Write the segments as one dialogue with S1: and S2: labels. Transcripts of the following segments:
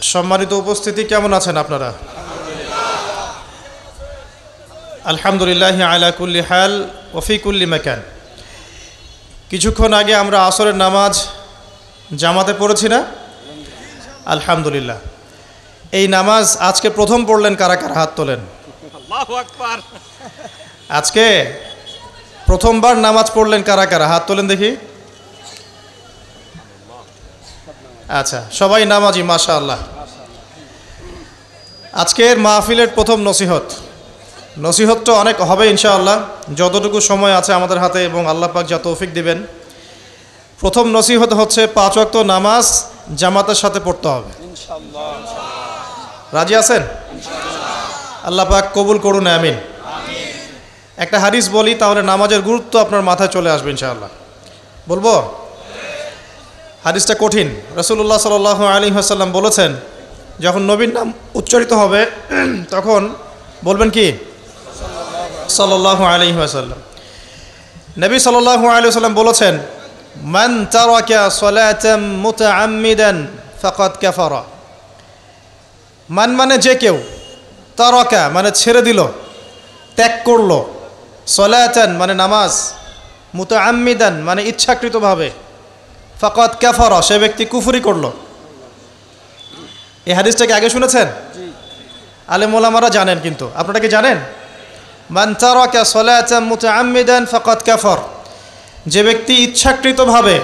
S1: সম্মানিত উপস্থিতি, কেমন আছেন আপনারা? আলহামদুলিল্লাহ আলা কুল্লি হাল ওয়া ফি কুল্লি মাকান। কিছুক্ষণ আগে আমরা আসরের নামাজ জামাতে পড়েছি না? আলহামদুলিল্লাহ। এই নামাজ আজকে প্রথম পড়লেন কারা কারা? হাত তোলেন।
S2: আল্লাহু আকবার।
S1: আজকে প্রথমবার নামাজ পড়লেন কারা কারা? হাত তোলেন দেখি। আচ্ছা, সবাই নামাজি, মাশাআল্লাহ। আজকের মাহফিলের প্রথম নসিহতটা অনেক হবে ইনশাআল্লাহ, যতটুকু সময় আছে আমাদের হাতে এবং আল্লাহ পাক যা তৌফিক দিবেন। প্রথম নসিহত হচ্ছে 5 ওয়াক্ত নামাজ জামাতের সাথে পড়তে হবে ইনশাআল্লাহ। রাজি আছেন? আল্লাহ পাক কবুল করুন, আমিন। একটা হাদিস বলি, তাহলে নামাজের গুরুত্ব আপনার মাথায় চলে আসবে ইনশাআল্লাহ। বলবো? হাদিসটা কঠিন। রাসূলুল্লাহ সাল্লাল্লাহু আলাইহি ওয়াসাল্লাম বলেছেন, যখন নবীর নাম উচ্চারিত হবে তখন বলবেন কি? সাল্লাল্লাহু আলাইহি ওয়াসাল্লাম। নবী সাল্লাল্লাহু আলাইহি ওয়াসাল্লাম বলেছেন, মান তারাকা সালাতাম মুতাআম্মিদান ফাকাদ কাফারা। মান মানে যে কেউ, তারাকা মানে ছেড়ে দিল, ত্যাগ করলো, সালাতান মানে নামাজ, মুতাআম্মিদান মানে ইচ্ছাকৃতভাবে, ফাকাদ কাফারা সে ব্যক্তি কুফরি করলো। এই হাদিসটাকে আগে শুনেছেন? আলেম ওলামারা জানেন, কিন্তু আপনারা কি জানেন? মান তারাকা সালাতাম মুতাআম্মিদান ফাকাদ কাফার। যে ব্যক্তি ইচ্ছাকৃতভাবে,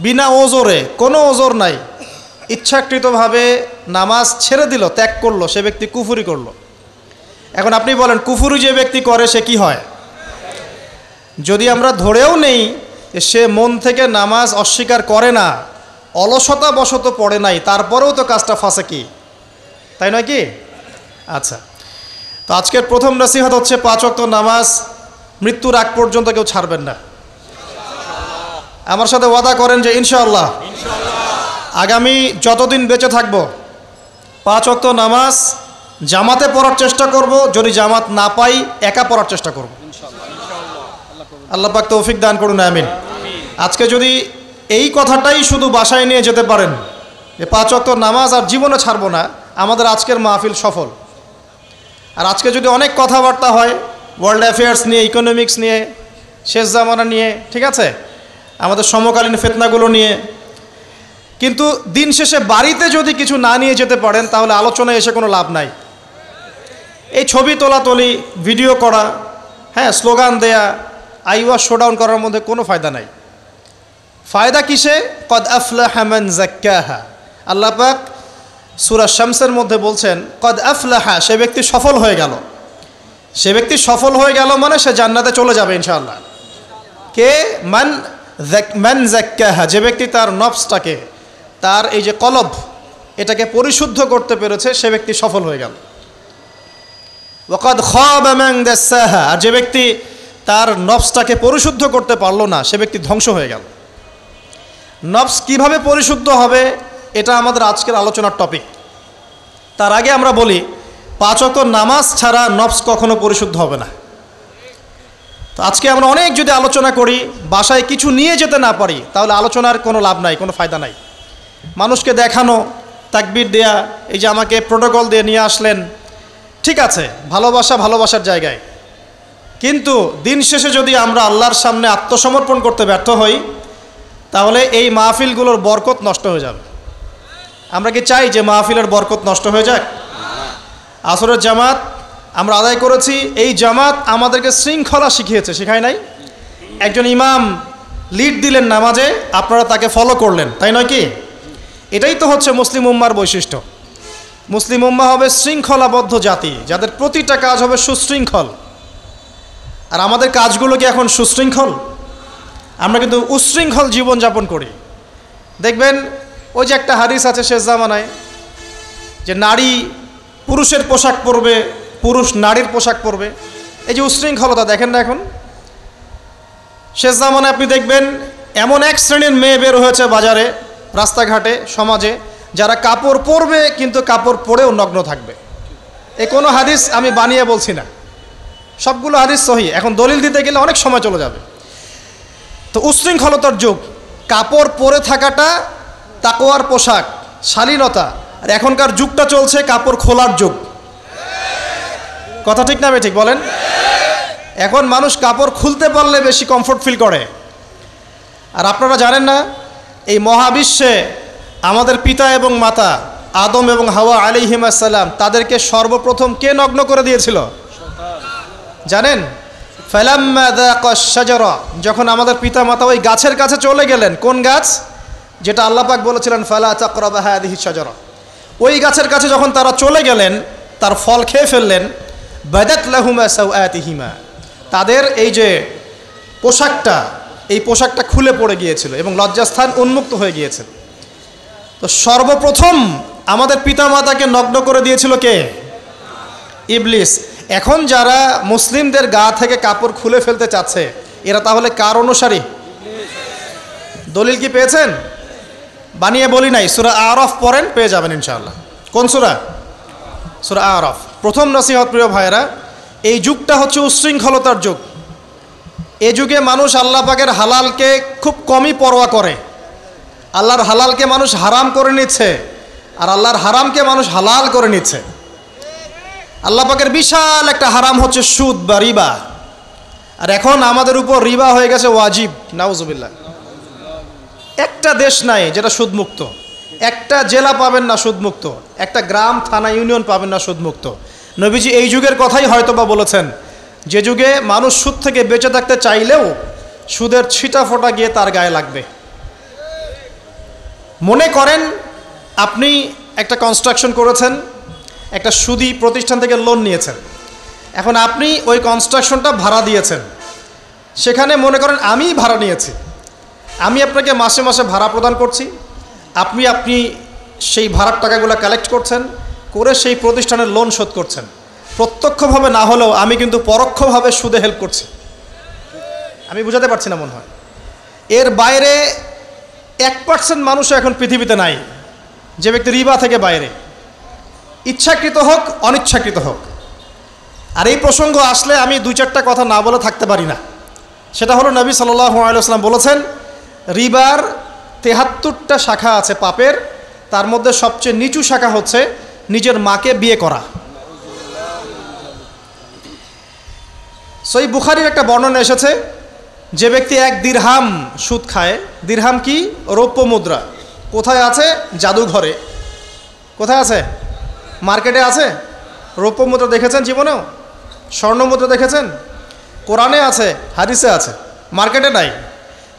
S1: বিনা ওজরে, কোনো ওজর নাই, ইচ্ছাকৃতভাবে নামাজ ছেড়ে দিল, ত্যাগ করলো, সে ব্যক্তি কুফরি করলো। এখন আপনি বলেন, কুফরি যে ব্যক্তি করে সে কি হয়? যদি আমরা ধরেও নেই সে মন থেকে নামাজ অস্বীকার করে না, অলসতা বশত পড়ে নাই, তারপরেও তো কাজটা ফাঁসেকি, তাই নয় কি? আচ্ছা, তো আজকের প্রথম নসিহত হচ্ছে 5 ওয়াক্ত নামাজ মৃত্যুর আগ পর্যন্ত কেউ ছাড়বেন না। আমার সাথে ওয়াদা করেন যে ইনশাআল্লাহ আগামী যতদিন বেঁচে থাকবো 5 ওয়াক্ত নামাজ জামাতে পড়ার চেষ্টা করব, যদি জামাত না পাই একা পড়ার চেষ্টা করব। আল্লাহ পাক তৌফিক দান করুন, আমিন। আজকে যদি এই কথাটাই শুধু বাসায় নিয়ে যেতে পারেন যে 5 ওয়াক্ত নামাজ আর জীবনে ছাড়বো না, আমাদের আজকের মাহফিল সফল। আর আজকে যদি অনেক কথাবার্তা হয় ওয়ার্ল্ড অ্যাফেয়ার্স নিয়ে, ইকোনমিক্স নিয়ে, শেষ জামানা নিয়ে, ঠিক আছে, আমাদের সমকালীন ফিতনাগুলো নিয়ে, কিন্তু দিন শেষে বাড়িতে যদি কিছু না নিয়ে যেতে পারেন তাহলে আলোচনায় এসে কোনো লাভ নাই। এই ছবি তোলাতুলি, ভিডিও করা, হ্যাঁ, স্লোগান দেয়া, আইওয়া শোডাউন করার মধ্যে কোনো ফায়দা নাই। ফায়দা কিসে? কদ আফলাহা মান যাক্কাহা। আল্লাহ পাক সূরা শামসের মধ্যে বলছেন, কদ আফলাহা, সে ব্যক্তি সফল হয়ে গেল। সে ব্যক্তি সফল হয়ে গেল মানে সে জান্নাতে চলে যাবে ইনশাআল্লাহ। কে? মান যাক্কাহা, যে ব্যক্তি তার নফসটাকে, তার এই যে কলব, এটাকে পরিশুদ্ধ করতে পেরেছে, সে ব্যক্তি সফল হয়ে গেল। ওয়াকাদ খাবা মান দাসাহা, আর যে ব্যক্তি তার নফসটাকে পরিশুদ্ধ করতে পারলো না, সে ব্যক্তি ধ্বংস হয়ে গেল। নফস কিভাবে পরিশুদ্ধ হবে এটা আমাদের আজকের আলোচনার টপিক। তার আগে আমরা বলি, 5 ওয়াক্ত নামাজ ছাড়া নফস কখনো পরিশুদ্ধ হবে না। তো আজকে আমরা অনেক যদি আলোচনা করি, বাসায় কিছু নিয়ে যেতে না পারি, তাহলে আলোচনার কোনো লাভ নাই, কোনো ফায়দা নাই। মানুষকে দেখানো, তাকবীর দেয়া, এই যে আমাকে প্রোটোকল দিয়ে নিয়ে আসলেন, ঠিক আছে, ভালোবাসা ভালোবাসার জায়গায়, কিন্তু দিন শেষে যদি আমরা আল্লাহর সামনে আত্মসমর্পণ করতে ব্যর্থ হই তাহলে এই মাহফিলগুলোর বরকত নষ্ট হয়ে যাবে। আমরা কি চাই যে মাহফিলের বরকত নষ্ট হয়ে যাক? আসরের জামাত আমরা আদায় করেছি, এই জামাত আমাদেরকে শৃঙ্খলা শিখিয়েছে, শেখায় নাই? একজন ইমাম লিড দিলেন নামাজে, আপনারা তাকে ফলো করলেন, তাই নয় কি? এটাই তো হচ্ছে মুসলিম উম্মার বৈশিষ্ট্য। মুসলিম উম্মা হবে শৃঙ্খলাবদ্ধ জাতি, যাদের প্রতিটা কাজ হবে সুশৃঙ্খল। আর আমাদের কাজগুলো কি এখন সুশৃঙ্খল? আমরা কিন্তু উশৃঙ্খল জীবনযাপন করি। দেখবেন ওই যে একটা হাদিস আছে শেষ জামানায়, যে নারী পুরুষের পোশাক পরবে, পুরুষ নারীর পোশাক পরবে। এই যে উশৃঙ্খলতা, দেখেন না এখন শেষ জামানায় আপনি দেখবেন এমন এক শ্রেণীর মেয়ে বের হয়েছে বাজারে, রাস্তাঘাটে, সমাজে, যারা কাপড় পরবে কিন্তু কাপড় পরেও নগ্ন থাকবে। এ কোনো হাদিস আমি বানিয়ে বলছি না, সবগুলো হাদিস সহি। এখন দলিল দিতে গেলে অনেক সময় চলে যাবে। তো উশৃঙ্খলতার যুগ, কাপড় পরে থাকাটা তাকওয়ার পোশাক, শালীনতা, আর এখনকার যুগটা চলছে কাপড় খোলার যুগ। কথা ঠিক না ঠিক বলেন? এখন মানুষ কাপড় খুলতে পারলে বেশি কমফোর্ট ফিল করে। আর আপনারা জানেন না, এই মহাবিশ্বে আমাদের পিতা এবং মাতা আদম এবং হাওয়া আলাইহিস সালাম তাদেরকে সর্বপ্রথম কে নগ্ন করে দিয়েছিল জানেন? ফালাম্মা যাকাশ শাজারা, যখন আমাদের পিতা মাতা ওই গাছের কাছে চলে গেলেন, কোন গাছ? যেটা আল্লাহ পাক বলেছিলেন ফালা তাকরাবা হাযিহি শাজারা, ওই গাছের কাছে যখন তারা চলে গেলেন, তার ফল খেয়ে ফেললেন, বাদাত লাহুমা সাওআতিহিমা, তাদের এই যে পোশাকটা, এই পোশাকটা খুলে পড়ে গিয়েছিল এবং লজ্জাস্থান উন্মুক্ত হয়ে গিয়েছিল। তো সর্বপ্রথম আমাদের পিতামাতাকে নগ্ন করে দিয়েছিল কে? ইবলিস। এখন যারা মুসলিমদের গা থেকে কাপড় খুলে ফেলতে চাচ্ছে, এরা তাহলে কার অনুসারী? দলিল কি পেয়েছেন? বানিয়ে বলি নাই, সূরা আরাফ পড়েন, পেয়ে যাবেন ইনশাআল্লাহ। কোন সূরা? সূরা আরাফ। প্রথম নসিহত প্রিয় ভাইয়েরা, এই যুগটা হচ্ছে উচ্ছৃঙ্খলতার যুগ। এই যুগে মানুষ আল্লাহ পাকের হালালকে খুব কমই পরোয়া করে। আল্লাহর হালালকে মানুষ হারাম করে নিচ্ছে, আর আল্লাহর হারামকে মানুষ হালাল করে নিচ্ছে। আল্লাহ পাকের বিশাল একটা হারাম হচ্ছে সুদ বা রিবা, আর এখন আমাদের উপর রিবা হয়ে গেছে ওয়াজিব। নাউজুবিল্লাহ। একটা দেশ নাই যেটা সুদমুক্ত, একটা জেলা পাবেন না সুদমুক্ত, একটা গ্রাম থানা ইউনিয়ন পাবেন না সুদমুক্ত। নবীজি এই যুগের কথাই হয়তোবা বলেছেন, যে যুগে মানুষ সুদ থেকে বেঁচে থাকতে চাইলেও সুদের ছিটা ফোঁটা গিয়ে তার গায়ে লাগবে। মনে করেন আপনি একটা কনস্ট্রাকশন করেছেন, একটা সুদী প্রতিষ্ঠান থেকে লোন নিয়েছেন, এখন আপনি ওই কনস্ট্রাকশনটা ভাড়া দিয়েছেন। সেখানে মনে করেন আমি ভাড়া নিয়েছি, আমি আপনাকে মাসে মাসে ভাড়া প্রদান করছি, আপনি সেই ভাড়ার টাকাগুলো কালেক্ট করছেন, করে সেই প্রতিষ্ঠানের লোন শোধ করছেন। প্রত্যক্ষভাবে না হলেও আমি কিন্তু পরোক্ষভাবে সুদে হেল্প করছি। আমি বুঝাতে পারছি না মনে হয়। এর বাইরে 1% মানুষও এখন পৃথিবীতে নাই যে ব্যক্তি রিবা থেকে বাইরে, ইচ্ছাকৃত হোক অনিচ্ছাকৃত হোক। আর এই প্রসঙ্গ আসলে আমি 2-4টা কথা না বলে থাকতে পারি না। সেটা হলো নবী সাল্লাল্লাহু আলাইহি ওয়াসাল্লাম বলেছেন, রিবার 73টা শাখা আছে পাপের, তার মধ্যে সবচেয়ে নিচু শাখা হচ্ছে নিজের মাকে বিয়ে করা। সহিহ বুখারীর একটা বর্ণনা এসেছে, যে ব্যক্তি 1 দিরহাম সুদ খায়, দিরহাম কি? রৌপ্য মুদ্রা। কোথায় আছে? জাদুঘরে। কোথায় আছে? মার্কেটে আছে। রৌপ্য মুদ্রা দেখেছেন জীবনেও? স্বর্ণ মুদ্রা দেখেছেন? কোরআনে আছে, হাদিসে আছে, মার্কেটে নাই।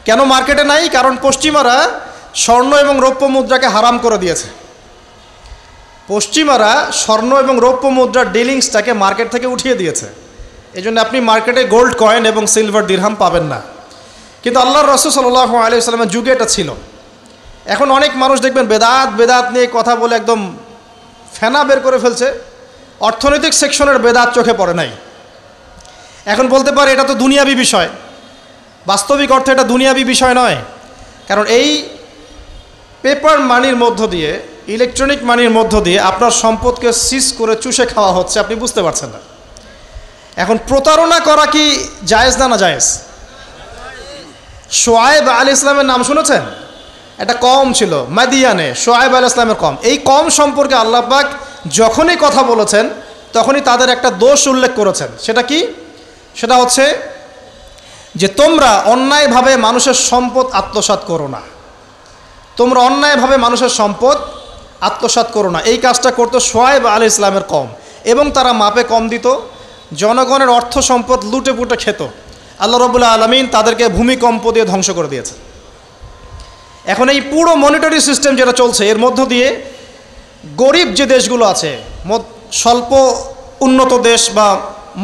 S1: কেন মার্কেটে নাই? কারণ পশ্চিমারা স্বর্ণ এবং রৌপ্য মুদ্রাকে হারাম করে দিয়েছে। পশ্চিমারা স্বর্ণ এবং রৌপ্য মুদ্রার ডিলিংসটাকে মার্কেট থেকে উঠিয়ে দিয়েছে। এই জন্য আপনি মার্কেটে গোল্ড কয়েন এবং সিলভার দিরহাম পাবেন না। কিন্তু আল্লাহর রাসূল সাল্লাল্লাহু আলাইহি ওয়াসাল্লামের যুগে এটা ছিল। এখন অনেক মানুষ দেখবেন বেদাত নিয়ে কথা বলে একদম ফেনা বের করে ফেলছে, অর্থনৈতিক সেকশনের বেদাত চোখে পড়ে নাই। এখন বলতে পারে এটা তো দুনিয়াবি বিষয়। বাস্তবিক অর্থে এটা দুনিয়াবি বিষয় নয়, কারণ এই পেপার মানির মধ্য দিয়ে, ইলেকট্রনিক মানির মধ্য দিয়ে আপনার সম্পদকে সিজ করে চুষে খাওয়া হচ্ছে, আপনি বুঝতে পারছেন না। এখন প্রতারণা করা কি জায়েজ না জায়েজ? শোয়েব আলাইহিস সালামের নাম শুনেছেন? একটা কওম ছিল মাদিয়ানে, শোয়েব আলাইহিস সালামের কওম। এই কওম সম্পর্কে আল্লাহ পাক যখনই কথা বলেছেন তখনই তাদের একটা দোষ উল্লেখ করেছেন। সেটা কি? সেটা হচ্ছে যে তোমরা অন্যায়ভাবে মানুষের সম্পদ আত্মসাৎ করো না। তোমরা অন্যায়ভাবে মানুষের সম্পদ আত্মসাৎ করো না। এই কাজটা করতো শোয়েব আলাইহিস সালামের কওম, এবং তারা মাপে কম দিত, জনগণের অর্থ সম্পদ লুটে পুটে খেত। আল্লাহ রাব্বুল আলামিন তাদেরকে ভূমিকম্প দিয়ে ধ্বংস করে দিয়েছে। এখন এই পুরো মনিটরি সিস্টেম যেটা চলছে, এর মধ্য দিয়ে গরিব যে দেশগুলো আছে, স্বল্প উন্নত দেশ বা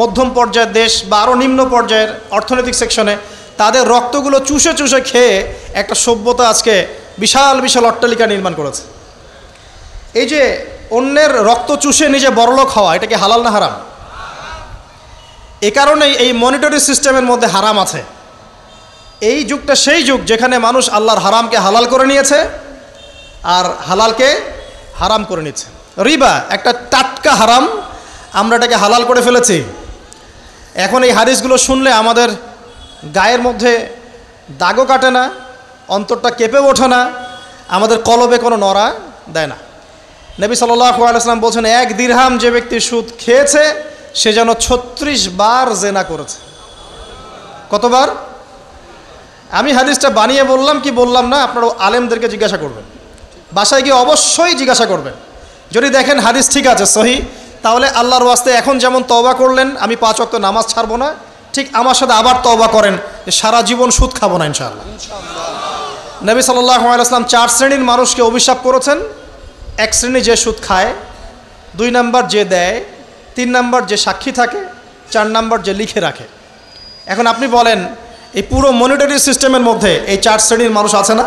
S1: মধ্যম পর্যায়ের দেশ বা আরও নিম্ন পর্যায়ের অর্থনৈতিক সেকশনে, তাদের রক্তগুলো চুষে চুষে খেয়ে একটা সভ্যতা আজকে বিশাল বিশাল অট্টালিকা নির্মাণ করেছে। এই যে অন্যের রক্ত চুষে নিজে বড়লোক হওয়া, এটা কি হালাল না হারাম? এ কারণেই এই মনিটরি সিস্টেমের মধ্যে হারাম আছে। এই যুগটা সেই যুগ যেখানে মানুষ আল্লাহর হারামকে হালাল করে নিয়েছে আর হালালকে হারাম করে নিচ্ছে। রিবা একটা টাটকা হারাম, আমরা এটাকে হালাল করে ফেলেছি। এখন এই হাদিসগুলো শুনলে আমাদের গায়ের মধ্যে দাগও কাটে না, অন্তরটা কেঁপে ওঠে না, আমাদের কলবে কোনো নড়া দেয় না। নবী সাল্লাল্লাহু আলাইহি ওয়াসাল্লাম বলছেন, 1 দিরহাম যে ব্যক্তি সুদ খেয়েছে সে যেন 36 বার জেনা করেছে। কতবার? আমি হাদিসটা বানিয়ে বললাম কি বললাম না, আপনারা আলেমদেরকে জিজ্ঞাসা করবেন, বাসায় গিয়ে অবশ্যই জিজ্ঞাসা করবেন। যদি দেখেন হাদিস ঠিক আছে, সহি, তাহলে আল্লাহর ওয়াস্তে এখন যেমন তওবা করলেন আমি 5 ওয়াক্ত নামাজ ছাড়বো না, ঠিক আমার সাথে আবার তওবা করেন যে সারা জীবন সুদ খাবো না ইনশাআল্লাহ। নবী সাল্লাল্লাহু আলাইহি ওয়াসাল্লাম 4 শ্রেণীর মানুষকে অভিশাপ করেছেন। 1 শ্রেণী যে সুদ খায়, 2 নাম্বার যে দেয়, 3 নাম্বার যে সাক্ষী থাকে, 4 নাম্বার যে লিখে রাখে। এখন আপনি বলেন এই পুরো মনিটরি সিস্টেমের মধ্যে এই 4 শ্রেণীর মানুষ আছে না?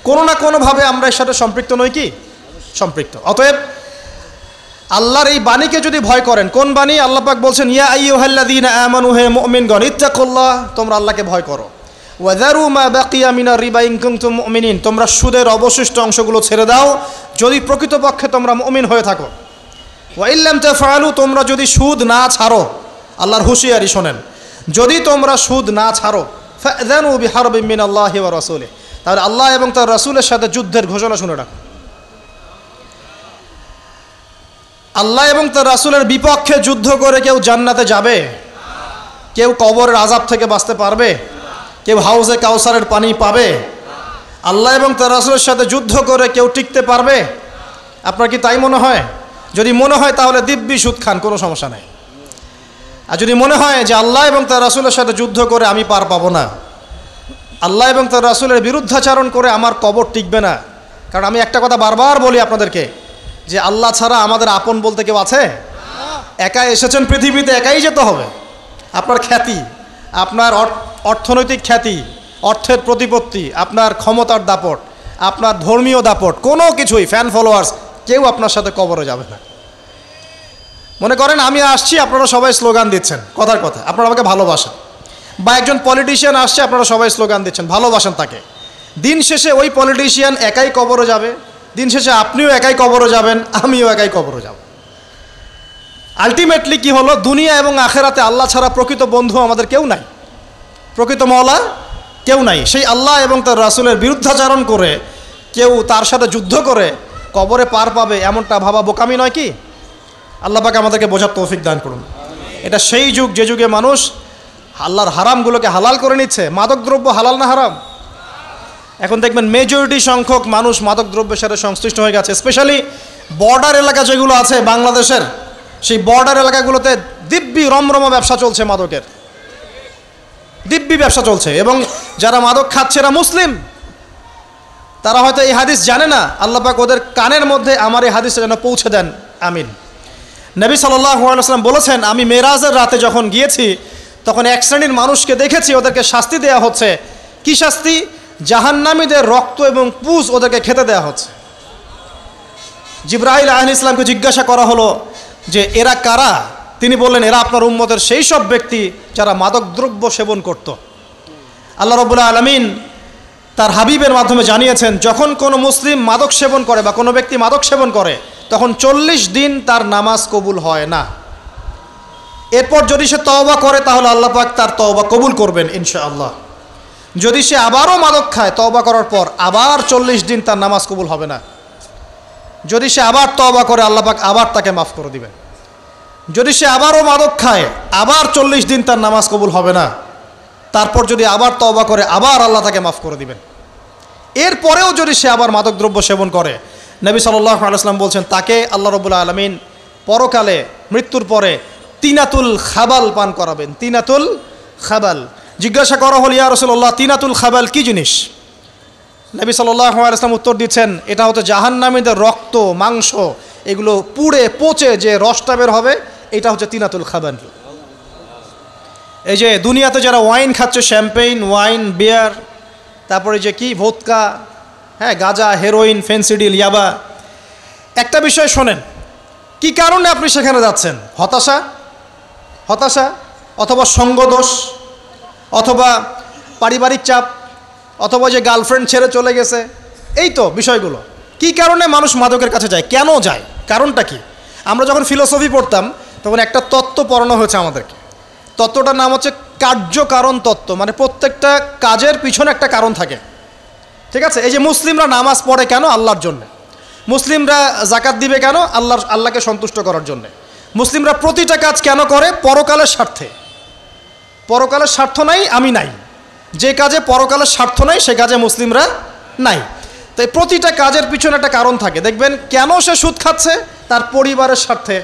S1: কোনো না কোনোভাবে আমরা এর সাথে সম্পৃক্ত নই কি? সম্পৃক্ত। অতএব আল্লাহর এই বাণীকে যদি ভয় করেন, কোন বাণী? আল্লাহ পাক বলছেন, ইয়া আইয়ুহাল্লাযীনা আমানু, হে মুমিনগণ, ইত্তাকুল্লাহ, তোমরা আল্লাহকে ভয় করো, ওয়াযারু মা বাকিয়া মিনার রিবা ইন কুনতুম মুমিনিন, তোমরা সুদের অবশিষ্ট অংশগুলো ছেড়ে দাও যদি প্রকৃতপক্ষে তোমরা মুমিন হয়ে থাকো। ওয়া ইল্লাম তাফআলু, তোমরা যদি সুদ না ছাড়ো, আল্লাহর হুঁশিয়ারি শোনেন, যদি তোমরা সুদ না ছাড়ো, ফাযানু বিহারবিন মিনাল্লাহি ওয়া রাসূলিহি, তাহলে আল্লাহ এবং তার রাসূলের সাথে যুদ্ধের ঘোষণা শুনে রাখো। আল্লাহ এবং তার রাসূলের বিপক্ষে যুদ্ধ করে কেউ জান্নাতে যাবে? কেউ কবরের আযাব থেকে বাঁচতে পারবে? কেউ হাউজে কাউসারের পানি পাবে? আল্লাহ এবং তার রাসূলের সাথে যুদ্ধ করে কেউ টিকতে পারবে? আপনার কি তাই মনে হয়? যদি মনে হয় তাহলে দিব্যি সুদ খান, কোনো সমস্যা নেই। আর যদি মনে হয় যে আল্লাহ এবং তার রাসূলের সাথে যুদ্ধ করে আমি পার পাবো না, আল্লাহ এবং তার রাসূলের বিরুদ্ধাচারণ করে আমার কবর টিকবে না, কারণ আমি একটা কথা বারবার বলি আপনাদেরকে যে আল্লাহ ছাড়া আমাদের আপন বলতে কেউ আছে? একাই এসেছেন পৃথিবীতে, একাই যেতে হবে। আপনার খ্যাতি, আপনার অর্থনৈতিক খ্যাতি, অর্থের প্রতিপত্তি, আপনার ক্ষমতার দাপট, আপনার ধর্মীয় দাপট, কোনো কিছুই, ফ্যান ফলোয়ার্স, কেউ আপনার সাথে কবরে যাবে না। মনে করেন আমি আসছি, আপনারা সবাই স্লোগান দিচ্ছেন, কথার কথা, আপনারা আমাকে ভালোবাসেন, বা একজন পলিটিশিয়ান আসছে, আপনারা সবাই স্লোগান দিচ্ছেন, ভালোবাসেন তাকে। দিন শেষে ওই পলিটিশিয়ান একাই কবরে যাবে, দিন শেষে আপনিও একাই কবরে যাবেন, আমিও একাই কবরে যাব। আলটিমেটলি কি হলো? দুনিয়া এবং আখেরাতে আল্লাহ ছাড়া প্রকৃত বন্ধু আমাদের কেউ নাই, প্রকৃত মওলা কেউ নাই। সেই আল্লাহ এবং তার রাসূলের বিরুদ্ধাচরণ করে কেউ তার সাথে যুদ্ধ করে কবরে পার পাবে, এমনটা ভাবা বোকামি নয় কি? আল্লাহ পাক আমাদেরকে বোঝার তৌফিক দান করুন। এটা সেই যুগ যে যুগে মানুষ আল্লাহর হারামগুলোকে হালাল করে নিচ্ছে। মাদকদ্রব্য হালাল না হারাম? এখন দেখবেন মেজরিটি সংখ্যক মানুষ মাদকদ্রব্যের সাথে সংশ্লিষ্ট হয়ে গেছে। স্পেশালি বর্ডার এলাকা যেগুলো আছে বাংলাদেশের, সেই বর্ডার এলাকাগুলোতে দিব্যি রমরমা ব্যবসা চলছে, মাদকের দিব্যি ব্যবসা চলছে। এবং যারা মাদক খাচ্ছে এরা মুসলিম, তারা হয়তো এই হাদিস জানে না। আল্লাহ পাক ওদের কানের মধ্যে আমার এই হাদিসটা যেন পৌঁছে দেন, আমিন। নবী সাল্লাল্লাহু আলাইহি ওয়াসাল্লাম বলেছেন, আমি মেরাজের রাতে যখন গিয়েছি তখন 1 শ্রেণীর মানুষকে দেখেছি, ওদেরকে শাস্তি দেওয়া হচ্ছে। কি শাস্তি? জাহান্নামীদের রক্ত এবং পুজ ওদেরকে খেতে দেওয়া হচ্ছে। জিবরাইল আলাইহিস সালামকে জিজ্ঞাসা করা হলো যে এরা কারা? তিনি বললেন, এরা আপনার উম্মতের সেই সব ব্যক্তি যারা মাদকদ্রব্য সেবন করত। আল্লাহ রাব্বুল আলামিন তার হাবিবের মাধ্যমে জানিয়েছেন, যখন কোনো মুসলিম মাদক সেবন করে বা কোনো ব্যক্তি মাদক সেবন করে তখন 40 দিন তার নামাজ কবুল হয় না। এরপর যদি সে তওবা করে তাহলে আল্লাহ পাক তার তওবা কবুল করবেন ইনশাআল্লাহ। যদি সে আবারও মাদক খায় তওবা করার পর, আবার 40 দিন তার নামাজ কবুল হবে না। যদি সে আবার তওবা করে আল্লাহ পাক আবার তাকে মাফ করে দিবেন। যদি সে আবারও মাদক খায় আবার 40 দিন তার নামাজ কবুল হবে না। তারপর যদি আবার তওবা করে আবার আল্লাহ তাকে মাফ করে দিবেন। এরপরেও যদি সে আবার মাদকদ্রব্য সেবন করে, নবী সাল্লাল্লাহু আলাইহি ওয়াসাল্লাম বলছেন তাকে আল্লাহ রাব্বুল আলামিন পরকালে মৃত্যুর পরে তিনাতুল খাবাল পান করাবেন। তিনাতুল খাবাল। জিজ্ঞাসা করা হল, ইয়া রাসূলুল্লাহ, তিনাতুল খাবাল কি জিনিস? নবী সাল্লাল্লাহু আলাইহি ওয়াসাল্লাম উত্তর দিচ্ছেন, এটা হচ্ছে জাহান্নামীদের রক্ত, মাংস, এগুলো পুড়ে পচে যে রসটা বের হবে, এটা হচ্ছে তিনাতুল খাবাল। এই যে দুনিয়াতে যারা ওয়াইন খাচ্ছে, শ্যাম্পেইন, ওয়াইন, বিয়ার, তারপরে যে কি ভোদকা, হ্যাঁ, গাঁজা, হেরোইন, ফেন্সিডিল, ইয়াবা, একটা বিষয় শোনেন, কি কারণে আপনি সেখানে যাচ্ছেন? হতাশা অথবা সঙ্গদোষ অথবা পারিবারিক চাপ অথবা যে গার্লফ্রেন্ড ছেড়ে চলে গেছে, এই তো বিষয়গুলো। কি কারণে মানুষ মাদকের কাছে যায়, কেন যায়, কারণটা কি? আমরা যখন ফিলোসফি পড়তাম তখন একটা তত্ত্ব পড়ানো হয়েছে আমাদেরকে। তত্ত্বটার নাম হচ্ছে কার্যকারণ তত্ত্ব। মানে প্রত্যেকটা কাজের পিছনে একটা কারণ থাকে, ঠিক আছে? এই যে মুসলিমরা নামাজ পড়ে কেন? আল্লাহর জন্য। মুসলিমরা জাকাত দিবে কেন? আল্লাহকে সন্তুষ্ট করার জন্যে। মুসলিমরা প্রতিটা কাজ কেন করে? পরকালের স্বার্থে। পরকালের স্বার্থ নাই, আমি নাই। যে কাজে পরকালের স্বার্থ নাই সে কাজে মুসলিমরা নাই। তাই প্রতিটা কাজের পিছনে একটা কারণ থাকে। দেখবেন কেন সে সুদ খাচ্ছে? তার পরিবারের স্বার্থে।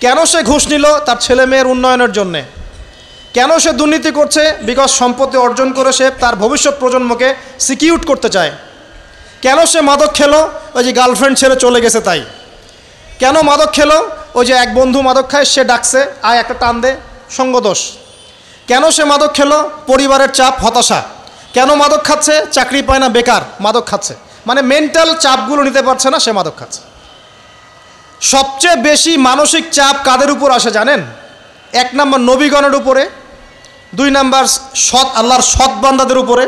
S1: কেন সে ঘুষ নিল? তার ছেলে মেয়ের উন্নয়নের জন্যে। কেন সে দুর্নীতি করছে? বিকজ সম্পত্তি অর্জন করে সে তার ভবিষ্যৎ প্রজন্মকে সিকিউর করতে চায়। কেন সে মাদক খেলো? ওই যে গার্লফ্রেন্ড ছেড়ে চলে গেছে তাই। কেন মাদক খেলো? ওই যে এক বন্ধু মাদক খায়, সে ডাকছে, আয় একটা টান দে, সঙ্গদোষ। কেন সে মাদক খেলো? পরিবারের চাপ, হতাশা। কেন মাদক খাচ্ছে? চাকরি পায় না, বেকার, মাদক খাচ্ছে। মানে মেন্টাল চাপগুলো নিতে পারছে না, সে মাদক খাচ্ছে। সবচেয়ে বেশি মানসিক চাপ কাদের উপর আসে জানেন? 1 নম্বর নবীগণের উপরে, 2 নম্বর আল্লাহর সৎ বান্দাদের উপরে,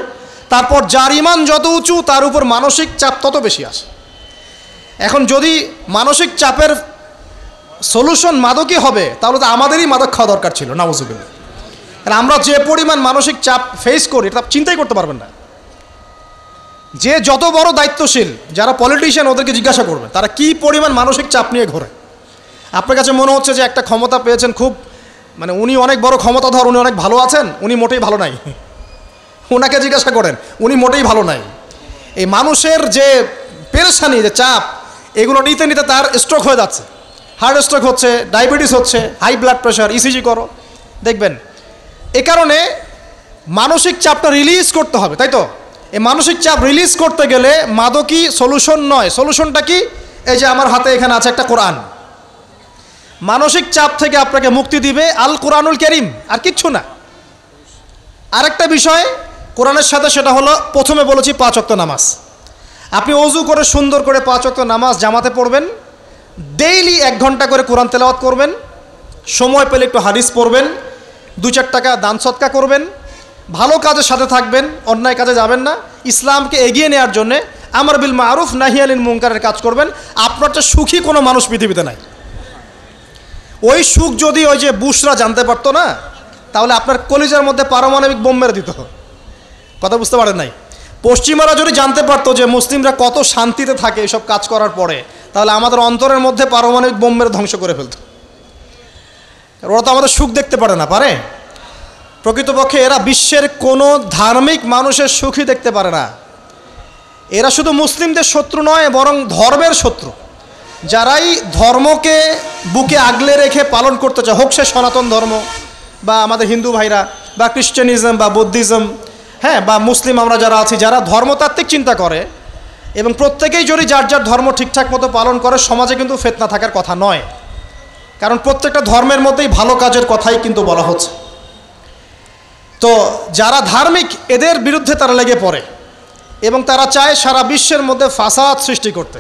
S1: তারপর যার ইমান যত উঁচু তার উপর মানসিক চাপ তত বেশি আসে। এখন যদি মানসিক চাপের সলিউশন মাদকই হবে, তাহলে তো আমাদেরই মাদক খাওয়া দরকার ছিল, নাউজুবিল্লাহ। কারণ আমরা যে পরিমাণ মানসিক চাপ ফেস করি এটা চিন্তাই করতে পারবেন না। যে যত বড় দায়িত্বশীল যারা পলিটিশিয়ান, ওদেরকে জিজ্ঞাসা করবেন তারা কি পরিমাণ মানসিক চাপ নিয়ে ঘোরে। আপনার কাছে মনে হচ্ছে যে একটা ক্ষমতা পেয়েছেন, খুব মানে উনি অনেক বড় ক্ষমতাধর, উনি অনেক ভালো আছেন, উনি মোটেই ভালো নাই। ওনাকে জিজ্ঞাসা করেন, উনি মোটেই ভালো নাই। এই মানুষের যে পেরেশানি, যে চাপ, এগুলো নিতে নিতে তার স্ট্রোক হয়ে যাচ্ছে, হার্ট স্ট্রোক হচ্ছে, ডায়াবেটিস হচ্ছে, হাই ব্লাড প্রেশার, ইসিজি করো, দেখবেন। এ কারণে মানসিক চাপটা রিলিজ করতে হবে, তাই তো? এই মানসিক চাপ রিলিজ করতে গেলে মাদকই সলিউশন নয়। সলিউশনটা কি? এই যে আমার হাতে এখানে আছে একটা কোরআন। মানসিক চাপ থেকে আপনাকে মুক্তি দিবে আল কোরআনুল কারীম, আর কিচ্ছু না। আরেকটা বিষয় কোরআনের সাথে, সেটা হলো প্রথমে বলেছি 5 ওয়াক্ত নামাজ। আপনি অজু করে সুন্দর করে 5 ওয়াক্ত নামাজ জামাতে পড়বেন, ডেইলি 1 ঘন্টা করে কোরআন তেলাওয়াত করবেন, সময় পেলে একটু হাদিস পড়বেন, 2-4 টাকা দান সদকা করবেন, ভালো কাজের সাথে থাকবেন, অন্যায় কাজে যাবেন না, ইসলামকে এগিয়ে নেওয়ার জন্যে আমর বিল মারুফ নাহি আনিল মুনকারের কাজ করবেন। আপনার তো সুখী কোনো মানুষ পৃথিবীতে নাই। ওই সুখ যদি ওই যে বুশরা জানতে পারতো না, তাহলে আপনার কলিজার মধ্যে পারমাণবিক বোম মেরে দিত। কথা বুঝতে পারেন নাই? পশ্চিমারা যদি জানতে পারতো যে মুসলিমরা কত শান্তিতে থাকে এসব কাজ করার পরে, তাহলে আমাদের অন্তরের মধ্যে পারমাণবিক বোম মেরে ধ্বংস করে ফেলত। ওরা তো আমাদের সুখ দেখতে পারে না, পারে? প্রকৃতপক্ষে এরা বিশ্বের কোনো ধার্মিক মানুষের সুখই দেখতে পারে না। এরা শুধু মুসলিমদের শত্রু নয়, বরং ধর্মের শত্রু। যারাই ধর্মকে বুকে আগলে রেখে পালন করতে চায়, হোক সে সনাতন ধর্ম বা আমাদের হিন্দু ভাইরা বা খ্রিশ্চানিজম বা বৌদ্ধিজম, হ্যাঁ, বা মুসলিম আমরা যারা আছি, যারা ধর্মতাত্ত্বিক চিন্তা করে এবং প্রত্যেকেই যদি যার যার ধর্ম ঠিকঠাক মতো পালন করে, সমাজে কিন্তু ফিতনা থাকার কথা নয়। কারণ প্রত্যেকটা ধর্মের মধ্যেই ভালো কাজের কথাই কিন্তু বলা হচ্ছে। তো যারা ধার্মিক, এদের বিরুদ্ধে তারা লেগে পড়ে এবং তারা চায় সারা বিশ্বের মধ্যে ফাসাদ সৃষ্টি করতে।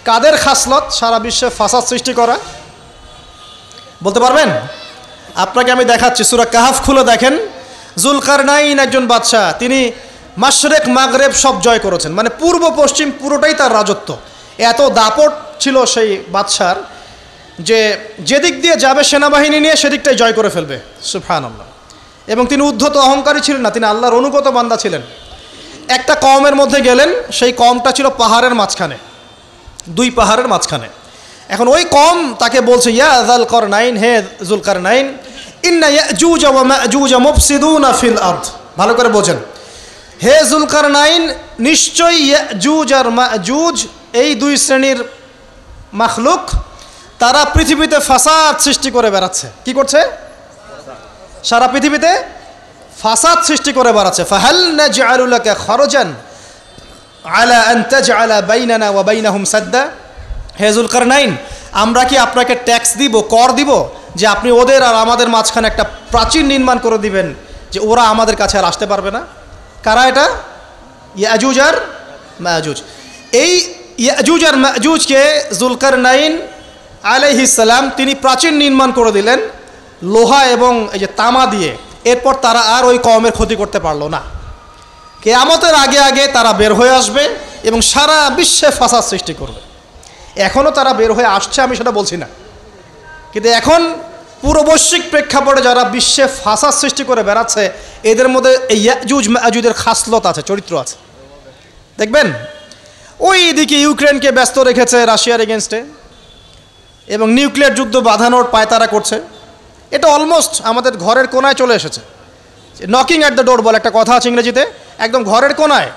S1: কাদের খাসলত সারা বিশ্বে ফাসাদ সৃষ্টি করা? বলতে পারবেন? আপনাকে আমি দেখাচ্ছি, সূরা কাহাফ খুলে দেখেন। জুলকারনাইন একজন বাদশাহ, তিনি মাশরিক মাগরেব সব জয় করেছেন, মানে পূর্ব পশ্চিম পুরোটাই তার রাজত্ব। এত দাপট ছিল সেই বাদশার যে যেদিক দিয়ে যাবে সেনাবাহিনী নিয়ে সেদিকটাই জয় করে ফেলবে। সুবহানাল্লাহ। এবং তিনি উদ্ধত অহংকারী ছিলেন না, তিনি আল্লাহর অনুগত বান্দা ছিলেন। একটা কওমের মধ্যে গেলেন, সেই কওমটা ছিল পাহাড়ের মাঝখানে, 2 পাহাড়ের মাঝখানে। এখন ওই কওম তাকে বলছে, ইয়া যুলকারনাইন, হে যুলকারনাইন, ইন্না ইয়াজুজ ওয়া মাজুজ মুফসিদুনা ফিল আরদ। ভালো করে বোঝেন, হে যুলকারনাইন, নিশ্চয়ই ইয়াজুজ আর মাজুজ এই 2 শ্রেণীর মাখলুক, তারা পৃথিবীতে ফাসাদ সৃষ্টি করে বেড়াচ্ছে। কি করছে? সারা পৃথিবীতে ফাসাদ সৃষ্টি করে বেড়াচ্ছে। ফাহাল নাজআলু লাকা খরজান আলা আন তাজআলা বাইনানা ওয়া বাইনাহুম সাদ্দা। হে যুলকারনাইন, আমরা কি আপনাকে ট্যাক্স দিব, কর দিব, যে আপনি ওদের আর আমাদের মাঝখানে একটা প্রাচীর নির্মাণ করে দিবেন, যে ওরা আমাদের কাছে আর আসতে পারবে না? কারা এটা? ইয়াজুজ আর মাজুজ। এই ইয়াজুজ আর মাজুজকে যুলকারনাইন আলাইহিস সালাম তিনি প্রাচীর নির্মাণ করে দিলেন লোহা এবং এই যে তামা দিয়ে। এরপর তারা আর ওই কওমের ক্ষতি করতে পারলো না। কিয়ামতের আগে আগে তারা বের হয়ে আসবে এবং সারা বিশ্বে ফাসাদ সৃষ্টি করবে। এখনও তারা বের হয়ে আসছে, আমি সেটা বলছি না, কিন্তু এখন পুরো বৈশ্বিক প্রেক্ষাপটে যারা বিশ্বে ফাসাদ সৃষ্টি করে বেড়াচ্ছে, এদের মধ্যে এই ইয়াজুজ মাজুজের খাসলত আছে, চরিত্র আছে। দেখবেন ওই দিকে ইউক্রেনকে ব্যস্ত রেখেছে রাশিয়ার এগেনস্টে এবং নিউক্লিয়ার যুদ্ধ বাঁধানোর পায়তারা করছে। এটা অলমোস্ট আমাদের ঘরের কোনায় চলে এসেছে। নকিং অ্যাট দ্য ডোর বলে একটা কথা আছে ইংরেজিতে, একদম ঘরের কোনায়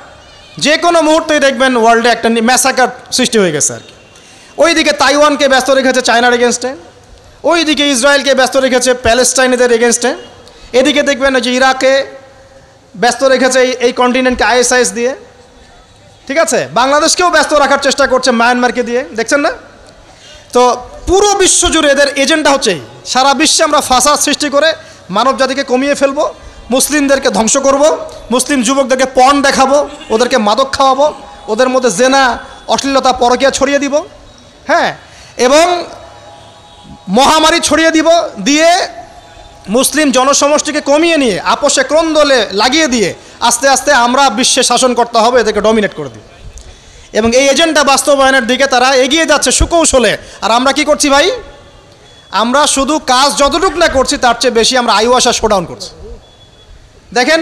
S1: যে কোনো মুহূর্তেই দেখবেন ওয়ার্ল্ডে একটা ম্যাসাকার সৃষ্টি হয়ে গেছে আর কি। ওইদিকে তাইওয়ানকে ব্যস্ত রেখেছে চায়নার এগেনস্টে, ওইদিকে ইসরায়েলকে ব্যস্ত রেখেছে প্যালেস্টাইনিদের এগেনস্টে, এদিকে দেখবেন যে ইরাকে ব্যস্ত রেখেছে এই কন্টিনেন্টকে ISIS দিয়ে, ঠিক আছে। বাংলাদেশকেও ব্যস্ত রাখার চেষ্টা করছে মায়ানমারকে দিয়ে, দেখছেন না? তো পুরো বিশ্ব জুড়ে এদের এজেন্ডা হচ্ছে সারা বিশ্বে আমরা ফাসাদ সৃষ্টি করে মানব জাতিকে কমিয়ে ফেলবো, মুসলিমদেরকে ধ্বংস করব, মুসলিম যুবকদেরকে পর্ন দেখাবো, ওদেরকে মাদক খাওয়াবো, ওদের মধ্যে জেনা অশ্লীলতা পরকীয়া ছড়িয়ে দিব, হ্যাঁ, এবং মহামারী ছড়িয়ে দিব, দিয়ে মুসলিম জনসমষ্টিকে কমিয়ে নিয়ে আপোষে ক্রন্দলে লাগিয়ে দিয়ে আস্তে আস্তে আমরা বিশ্বে শাসন করতে হবে, এদেরকে ডমিনেট করে দিব। এবং এই এজেন্ডা বাস্তবায়নের দিকে তারা এগিয়ে যাচ্ছে সুকৌশলে। আর আমরা কি করছি ভাই? আমরা শুধু কাজ যতটুকু না করছি তার চেয়ে বেশি আমরা আইওয়াসা শোডাউন করছি। দেখেন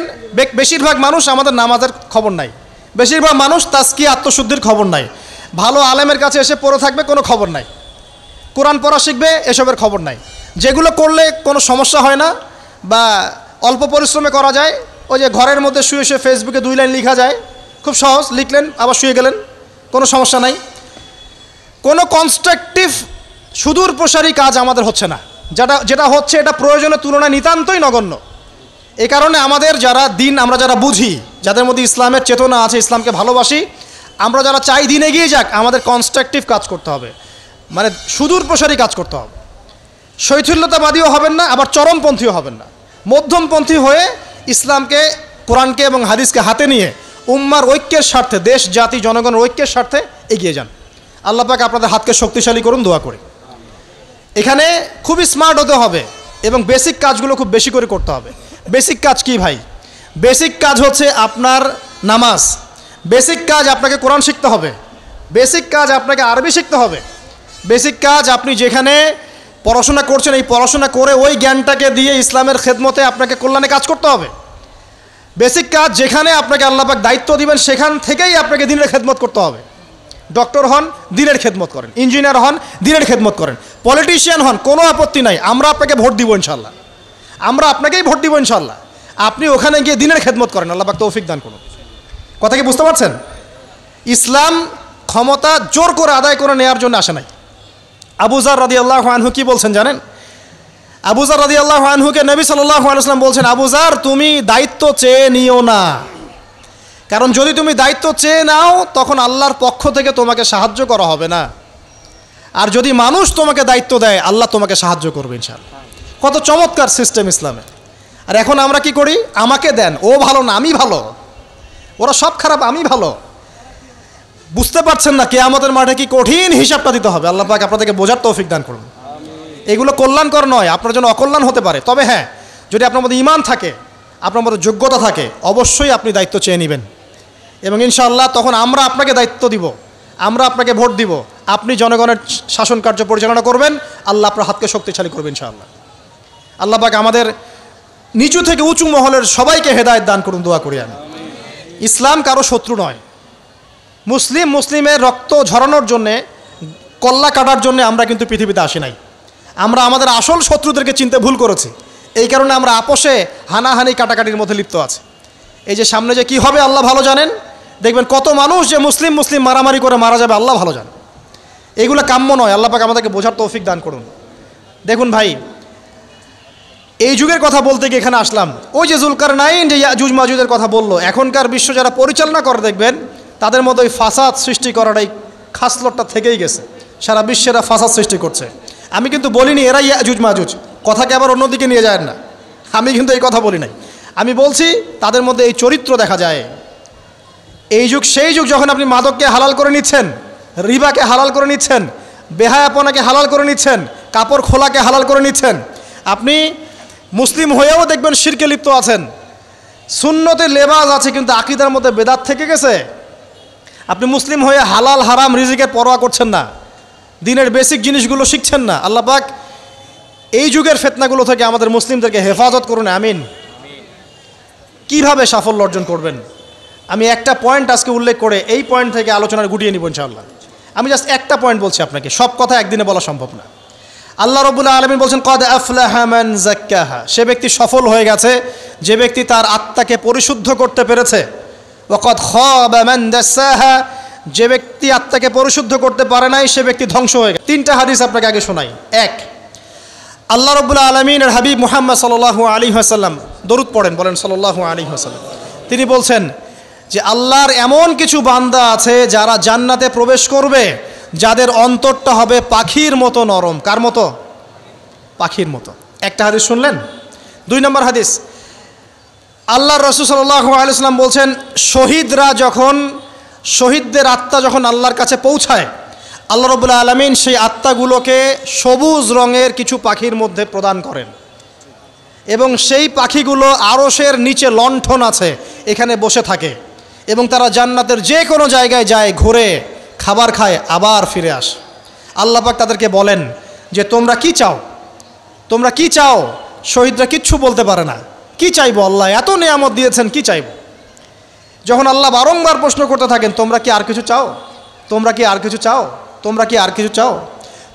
S1: বেশিরভাগ মানুষ আমাদের নামাজের খবর নাই, বেশিরভাগ মানুষ তাজকিয়া আত্মশুদ্ধির খবর নাই, ভালো আলেমের কাছে এসে পড়ে থাকবে কোনো খবর নাই, কোরআন পড়া শিখবে এসবের খবর নাই। যেগুলো করলে কোনো সমস্যা হয় না বা অল্প পরিশ্রমে করা যায়, ওই যে ঘরের মধ্যে শুয়ে শুয়ে ফেসবুকে 2 লাইন লেখা যায়, খুব সহজ, লিখলেন আবার শুয়ে গেলেন, কোনো সমস্যা নাই। কোনো কনস্ট্রাকটিভ সুদূর প্রসারী কাজ আমাদের হচ্ছে না, যেটা হচ্ছে এটা প্রয়োজনের তুলনায় নিতান্তই নগণ্য। এই কারণে আমাদের যারা দিন আমরা যারা বুঝি, যাদের মধ্যে ইসলামের চেতনা আছে, ইসলামকে ভালোবাসি, আমরা যারা চাই দিন এগিয়ে যাক, আমাদের কনস্ট্রাকটিভ কাজ করতে হবে, মানে সুদূর প্রসারী কাজ করতে হবে। শৈথিল্যতাবাদীও হবেন না, আবার চরমপন্থীও হবেন না, মধ্যমপন্থী হয়ে ইসলামকে, কোরআনকে এবং হাদিসকে হাতে নিয়ে উম্মার ঐক্যের স্বার্থে, দেশ জাতি জনগণের ঐক্যের স্বার্থে এগিয়ে যান। আল্লাহ পাক আপনাদের হাতকে শক্তিশালী করুন, দোয়া করি। এখানে খুবই স্মার্ট হতে হবে এবং বেসিক কাজগুলো খুব বেশি করে করতে হবে। বেসিক কাজ কি ভাই? বেসিক কাজ হচ্ছে আপনার নামাজ, বেসিক কাজ আপনাকে কোরআন শিখতে হবে, বেসিক কাজ আপনাকে আরবি শিখতে হবে, বেসিক কাজ আপনি যেখানে পড়াশোনা করছেন এই পড়াশোনা করে ওই জ্ঞানটাকে দিয়ে ইসলামের খেদমতে আপনাকে কল্যাণে কাজ করতে হবে। বেসিক কাজ যেখানে আপনাকে আল্লাহ পাক দায়িত্ব দিবেন সেখান থেকেই আপনাকে দিনের খেদমত করতে হবে। ডক্টর হন, দিনের খেদমত করেন, ইঞ্জিনিয়ার হন, দিনের খেদমত করেন, পলিটিশিয়ান হন, কোনো আপত্তি নাই, আমরা আপনাকে ভোট দিব ইনশাল্লাহ, আমরা আপনাকেই ভোট দিব ইনশাল্লাহ। আপনি ওখানে গিয়ে দিনের খেদমত করেন, আল্লাহ পাক তৌফিক দান করুন। কথা কি বুঝতে পারছেন? ইসলাম ক্ষমতা জোর করে আদায় করে নেওয়ার জন্য আসে নাই। আবু যার রাদিয়াল্লাহু আনহু কি বলছেন জানেন? আবু যার রাদিয়াল্লাহু আনহুকে নবী সাল্লাল্লাহু আলাইহি ওয়াসাল্লাম বলছেন, আবু যার তুমি দায়িত্ব চেয়ে নিও না, কারণ যদি তুমি দায়িত্ব চেয়ে নাও তখন আল্লাহর পক্ষ থেকে তোমাকে সাহায্য করা হবে না, আর যদি মানুষ তোমাকে দায়িত্ব দেয় আল্লাহ তোমাকে সাহায্য করবে ইনশাআল্লাহ। কত চমৎকার সিস্টেম ইসলামে। আর এখন আমরা কি করি? আমাকে দেন, ও ভালো না আমি ভালো, ওরা সব খারাপ আমি ভালো। বুঝতে পারছেন না কিয়ামতের মাঠে কি কঠিন হিসাবটা দিতে হবে। আল্লাহ পাক আপনাদেরকে বোঝার তৌফিক দান করুন। এগুলো কল্যাণকর নয়, আপনার জন্য অকল্যাণ হতে পারে। তবে হ্যাঁ, যদি আপনার মধ্যে ঈমান থাকে, আপনার মধ্যে যোগ্যতা থাকে, অবশ্যই আপনি দায়িত্ব চেয়ে নেবেন এবং ইনশাআল্লাহ তখন আমরা আপনাকে দায়িত্ব দিব, আমরা আপনাকে ভোট দিব, আপনি জনগণের শাসন কার্য পরিচালনা করবেন, আল্লাহ আপনার হাতকে শক্তিশালী করবেন ইনশাআল্লাহ। আল্লাহ পাক আমাদের নিচু থেকে উঁচু মহলের সবাইকে হেদায়েত দান করুন, দোয়া করি আমি। ইসলাম কারো শত্রু নয়। মুসলিমের রক্ত ঝরানোর জন্যে, কল্লা কাটার জন্যে আমরা কিন্তু পৃথিবীতে আসি নাই। আমরা আমাদের আসল শত্রুদেরকে চিনতে ভুল করেছি, এই কারণে আমরা আপোষে হানাহানি কাটাকাটির মধ্যে লিপ্ত আছি। এই যে সামনে যে কি হবে আল্লাহ ভালো জানেন, দেখবেন কত মানুষ যে মুসলিম মারামারি করে মারা যাবে আল্লাহ ভালো জানেন। এইগুলো কাম্য নয়, আল্লাহ পাক আমাদেরকে বোঝার তৌফিক দান করুন। দেখুন ভাই, এই যুগের কথা বলতে গিয়ে এখানে আসলাম। ওই যে জুলকারনাইন যে ইয়াজুজ মাজুজের কথা বললো, এখনকার বিশ্ব যারা পরিচালনা করে দেখবেন তাদের মধ্যে ওই ফাসাদ সৃষ্টি করার এই খাসলতটা থেকেই গেছে। সারা বিশ্বেরা ফাসাদ সৃষ্টি করছে। আমি কিন্তু বলিনি এরা ইয়াজুজ মাজুজ, কথাকে আবার অন্যদিকে নিয়ে যায় না, আমি কিন্তু এই কথা বলি নাই। আমি বলছি তাদের মধ্যে এই চরিত্র দেখা যায়। এই যুগ সেই যুগ যখন আপনি মাদককে হালাল করে নিচ্ছেন, রিবাকে হালাল করে নিচ্ছেন, বেহায়াপনাকে হালাল করে নিচ্ছেন, কাপড় খোলাকে হালাল করে নিচ্ছেন। আপনি মুসলিম হয়েও দেখবেন শিরকে লিপ্ত আছেন, সুন্নতে লেবাস আছে কিন্তু আকীদার মধ্যে বেদাত থেকে গেছে। আপনি মুসলিম হয়ে হালাল হারাম রিজিকের পরোয়া করছেন না, দিনের বেসিক জিনিসগুলো শিখছেন না। আল্লাহ পাক এই যুগের ফিতনাগুলো থেকে আমাদের মুসলিমদেরকে হেফাজত করুন, আমিন। কিভাবে সাফল্য অর্জন করবেন? আমি একটা পয়েন্ট আজকে উল্লেখ করে এই পয়েন্ট থেকে আলোচনার গুটিয়ে নিব ইনশাআল্লাহ। আমি জাস্ট একটা পয়েন্ট বলছি আপনাকে, সব কথা একদিনে বলা সম্ভব না। আল্লাহ রাব্বুল আলামিন বলছেন কদ আফলাহা মান যাক্কাহা, সে ব্যক্তি সফল হয়ে গেছে যে ব্যক্তি তার আত্মাকে পরিশুদ্ধ করতে পেরেছে। ওয়া কদ খাবা মান দাসাহা, যে ব্যক্তি আত্মাকে পরিশুদ্ধ করতে পারে নাই সে ব্যক্তি ধ্বংস হয়ে গেছে। তিনটা হাদিস আপনাকে আগে শোনাই। এক, আল্লাহ রাব্বুল আলামিনের হাবিব মুহাম্মদ সাল্লাল্লাহু আলাইহি ওয়াসাল্লাম, দরুদ পড়েন, বলেন সাল্লাল্লাহু আলাইহি ওয়াসাল্লাম। তিনি বলছেন যে আল্লাহর এমন কিছু বান্দা আছে যারা জান্নাতে প্রবেশ করবে যাদের অন্তরটা হবে পাখির মতো নরম। কার মতো? পাখির মতো। একটা হাদিস শুনলেন। 2 নম্বর হাদিস, আল্লাহর রাসূল সাল্লাল্লাহু আলাইহি ওয়াসাল্লাম বলছেন শহীদদের আত্মা যখন আল্লাহর কাছে পৌঁছায়, আল্লাহ রাব্বুল আলামিন সেই আত্মাগুলোকে সবুজ রঙের কিছু পাখির মধ্যে প্রদান করেন এবং সেই পাখিগুলো আরশের নিচে লণ্ঠন আছে এখানে বসে থাকে এবং তারা জান্নাতের যে কোনো জায়গায় যায়, ঘুরে খাবার খায়, আবার ফিরে আসে। আল্লাহ পাক তাদেরকে বলেন যে তোমরা কি চাও, তোমরা কি চাও? শহীদরা কিচ্ছু বলতে পারে না। কি চাইবো? আল্লাহ এত নিয়ামত দিয়েছেন, কি চাইবো? যখন আল্লাহ বারংবার প্রশ্ন করতে থাকেন তোমরা কি আর কিছু চাও, তোমরা কি আর কিছু চাও, তোমরা কি আর কিছু চাও,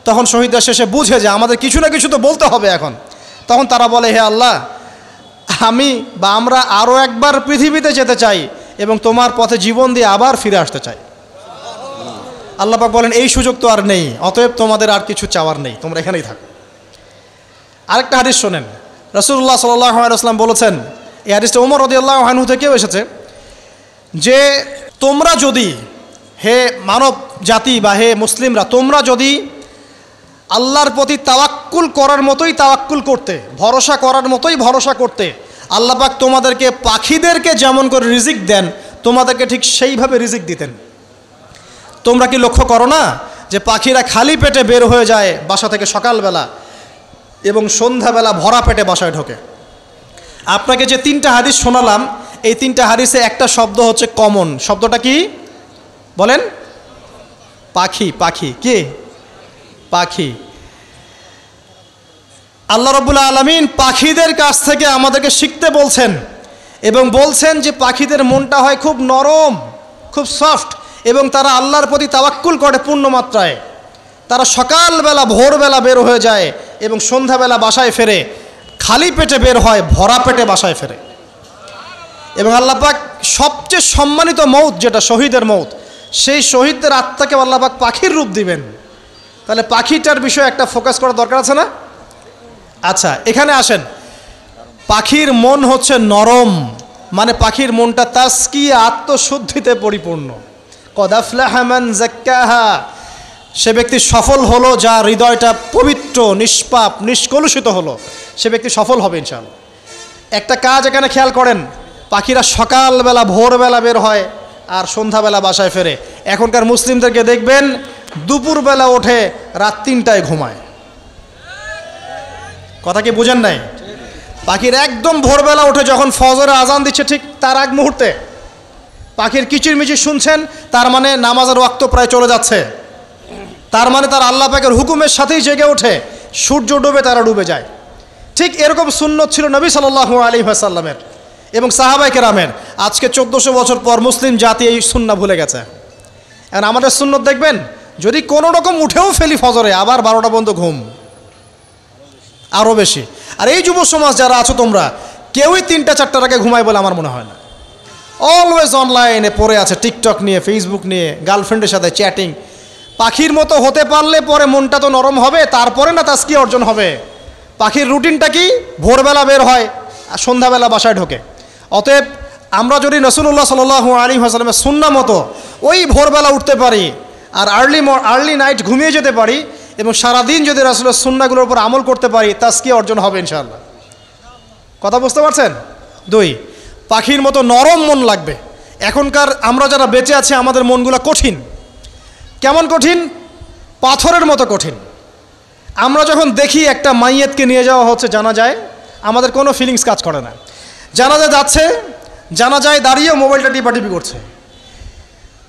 S1: তখন শহীদরা শেষে বুঝে যে আমাদের কিছু না কিছু তো বলতে হবে এখন। তখন তারা বলে হে আল্লাহ, আমরা আরও একবার পৃথিবীতে যেতে চাই এবং তোমার পথে জীবন দিয়ে আবার ফিরে আসতে চাই। আল্লাহ পাক বলেন এই সুযোগ তো আর নেই, অতএব তোমাদের আর কিছু চাওয়ার নেই, তোমরা এখানেই থাকো। আরেকটা হাদিস শোনেন, রাসূলুল্লাহ সাল্লাল্লাহু আলাইহি ওয়াসাল্লাম বলেছেন, এই হাদিসটা ওমর রাদিয়াল্লাহু আনহু থেকেও এসেছে, যে তোমরা যদি, হে মানব জাতি বা হে মুসলিমরা, তোমরা যদি আল্লাহর প্রতি তাওয়াক্কুল করার মতোই তাওয়াক্কুল করতে, ভরসা করার মতোই ভরসা করতে, আল্লাহ পাক তোমাদেরকে পাখিদেরকে যেমন করে রিজিক দেন তোমাদেরকে ঠিক সেইভাবে রিজিক দিতেন। তোমরা কি লক্ষ্য করো না যে পাখিরা খালি পেটে বের হয়ে যায় বাসা থেকে সকালবেলা এবং সন্ধ্যাবেলা ভরা পেটে বাসায় ঢোকে? আপনাকে যে 3টা হাদিস শোনালাম, এই 3টা হাদিসে একটা শব্দ হচ্ছে কমন। শব্দটা কি বলেন? পাখি। পাখি কি? পাখি। আল্লাহ রাব্বুল আলামিন পাখিদের কাছ থেকে আমাদেরকে শিখতে বলছেন এবং বলছেন যে পাখিদের মনটা হয় খুব নরম, খুব সফট এবং তারা আল্লাহর প্রতি তাওয়াক্কুল করে পূর্ণ মাত্রায়। তারা সকালবেলা ভোরবেলা বের হয়ে যায় এবং সন্ধ্যাবেলা বাসায় ফেরে, খালি পেটে বের হয়, ভরা পেটে বাসায় ফেরে। এবং আল্লাহ পাক সবচেয়ে সম্মানিত মৌত যেটা শহীদের মৌত, সেই শহীদদের আত্মাকে আল্লাহ পাক পাখির রূপ দিবেন। তাহলে পাখিটার বিষয়ে একটা ফোকাস করা দরকার আছে না? আচ্ছা, এখানে আসেন। পাখির মন হচ্ছে নরম, মানে পাখির মনটা তাসকিয়া, আত্মশুদ্ধিতে পরিপূর্ণ। কদ আফলাহা মান যাক্কাহা, সে ব্যক্তি সফল হলো যার হৃদয়টা পবিত্র, নিষ্পাপ, নিষ্কলুষিত হলো, সে ব্যক্তি সফল হবে ইনশাআল্লাহ। একটা কাজ এখানে খেয়াল করেন, পাখিরা সকালবেলা ভোরবেলা বের হয় আর সন্ধ্যাবেলা বাসায় ফেরে। এখনকার মুসলিমদেরকে দেখবেন দুপুরবেলা ওঠে, রাত 3টায় ঘুমায়। কথা কি বুঝেন নাই? পাখির একদম ভোরবেলা ওঠে, যখন ফজরের আজান দিচ্ছে ঠিক তার আগ মুহূর্তে পাখির কিচিরমিচির শুনছেন, তার মানে নামাজের ওয়াক্ত প্রায় চলে যাচ্ছে, তার মানে তার আল্লাহ পাকের হুকুমের সাথেই জেগে ওঠে। সূর্য ডুবে তারা ডুবে যায়। ঠিক এরকম সুন্নত ছিল নবী সাল্লাল্লাহু আলাইহি ওয়াসাল্লামের এবং সাহাবায়ে কেরামের। আজকে 1400 বছর পর মুসলিম জাতি এই সুন্নাহ ভুলে গেছে। এখন আমাদের সুন্নত দেখবেন, যদি কোনো রকম উঠেও ফেলি ফজরে, আবার 12টা পর্যন্ত ঘুম, আরও বেশি। আর এই যুব সমাজ যারা আছো তোমরা, কেউই 3টা-4টার আগে ঘুমায় বলে আমার মনে হয় না। অলওয়েজ অনলাইনে পড়ে আছে, টিকটক নিয়ে, ফেসবুক নিয়ে, গার্লফ্রেন্ডের সাথে চ্যাটিং। পাখির মতো হতে পারলে পরে মনটা তো নরম হবে, তারপরে না তাসকিয়া অর্জন হবে। পাখির রুটিনটা কি? ভোরবেলা বের হয় আর সন্ধ্যাবেলা বাসায় ঢোকে। অতএব আমরা যদি রাসূলুল্লাহ সাল্লাল্লাহু আলাইহি ওয়াসাল্লামের সুন্নাহ মতো ওই ভোরবেলা উঠতে পারি আর আর্লি নাইট ঘুমিয়ে যেতে পারি এবং সারাদিন যদি রাসূলের সুন্নাহগুলোর উপর আমল করতে পারি, তাসকিয়া অর্জন হবে ইনশাআল্লাহ। কথা বুঝতে পারছেন? 2, পাখির মতো নরম মন লাগবে। এখনকার আমরা যারা বেঁচে আছি আমাদের মনগুলো কঠিন। কেমন কঠিন? পাথরের মতো কঠিন। আমরা যখন দেখি একটা মাইয়েতকে নিয়ে যাওয়া হচ্ছে জানাজায়, আমাদের কোনো ফিলিংস কাজ করে না। জানাজা যাচ্ছে, জানাজায় দাঁড়িয়ে মোবাইলটা টিপাটিপি করছে,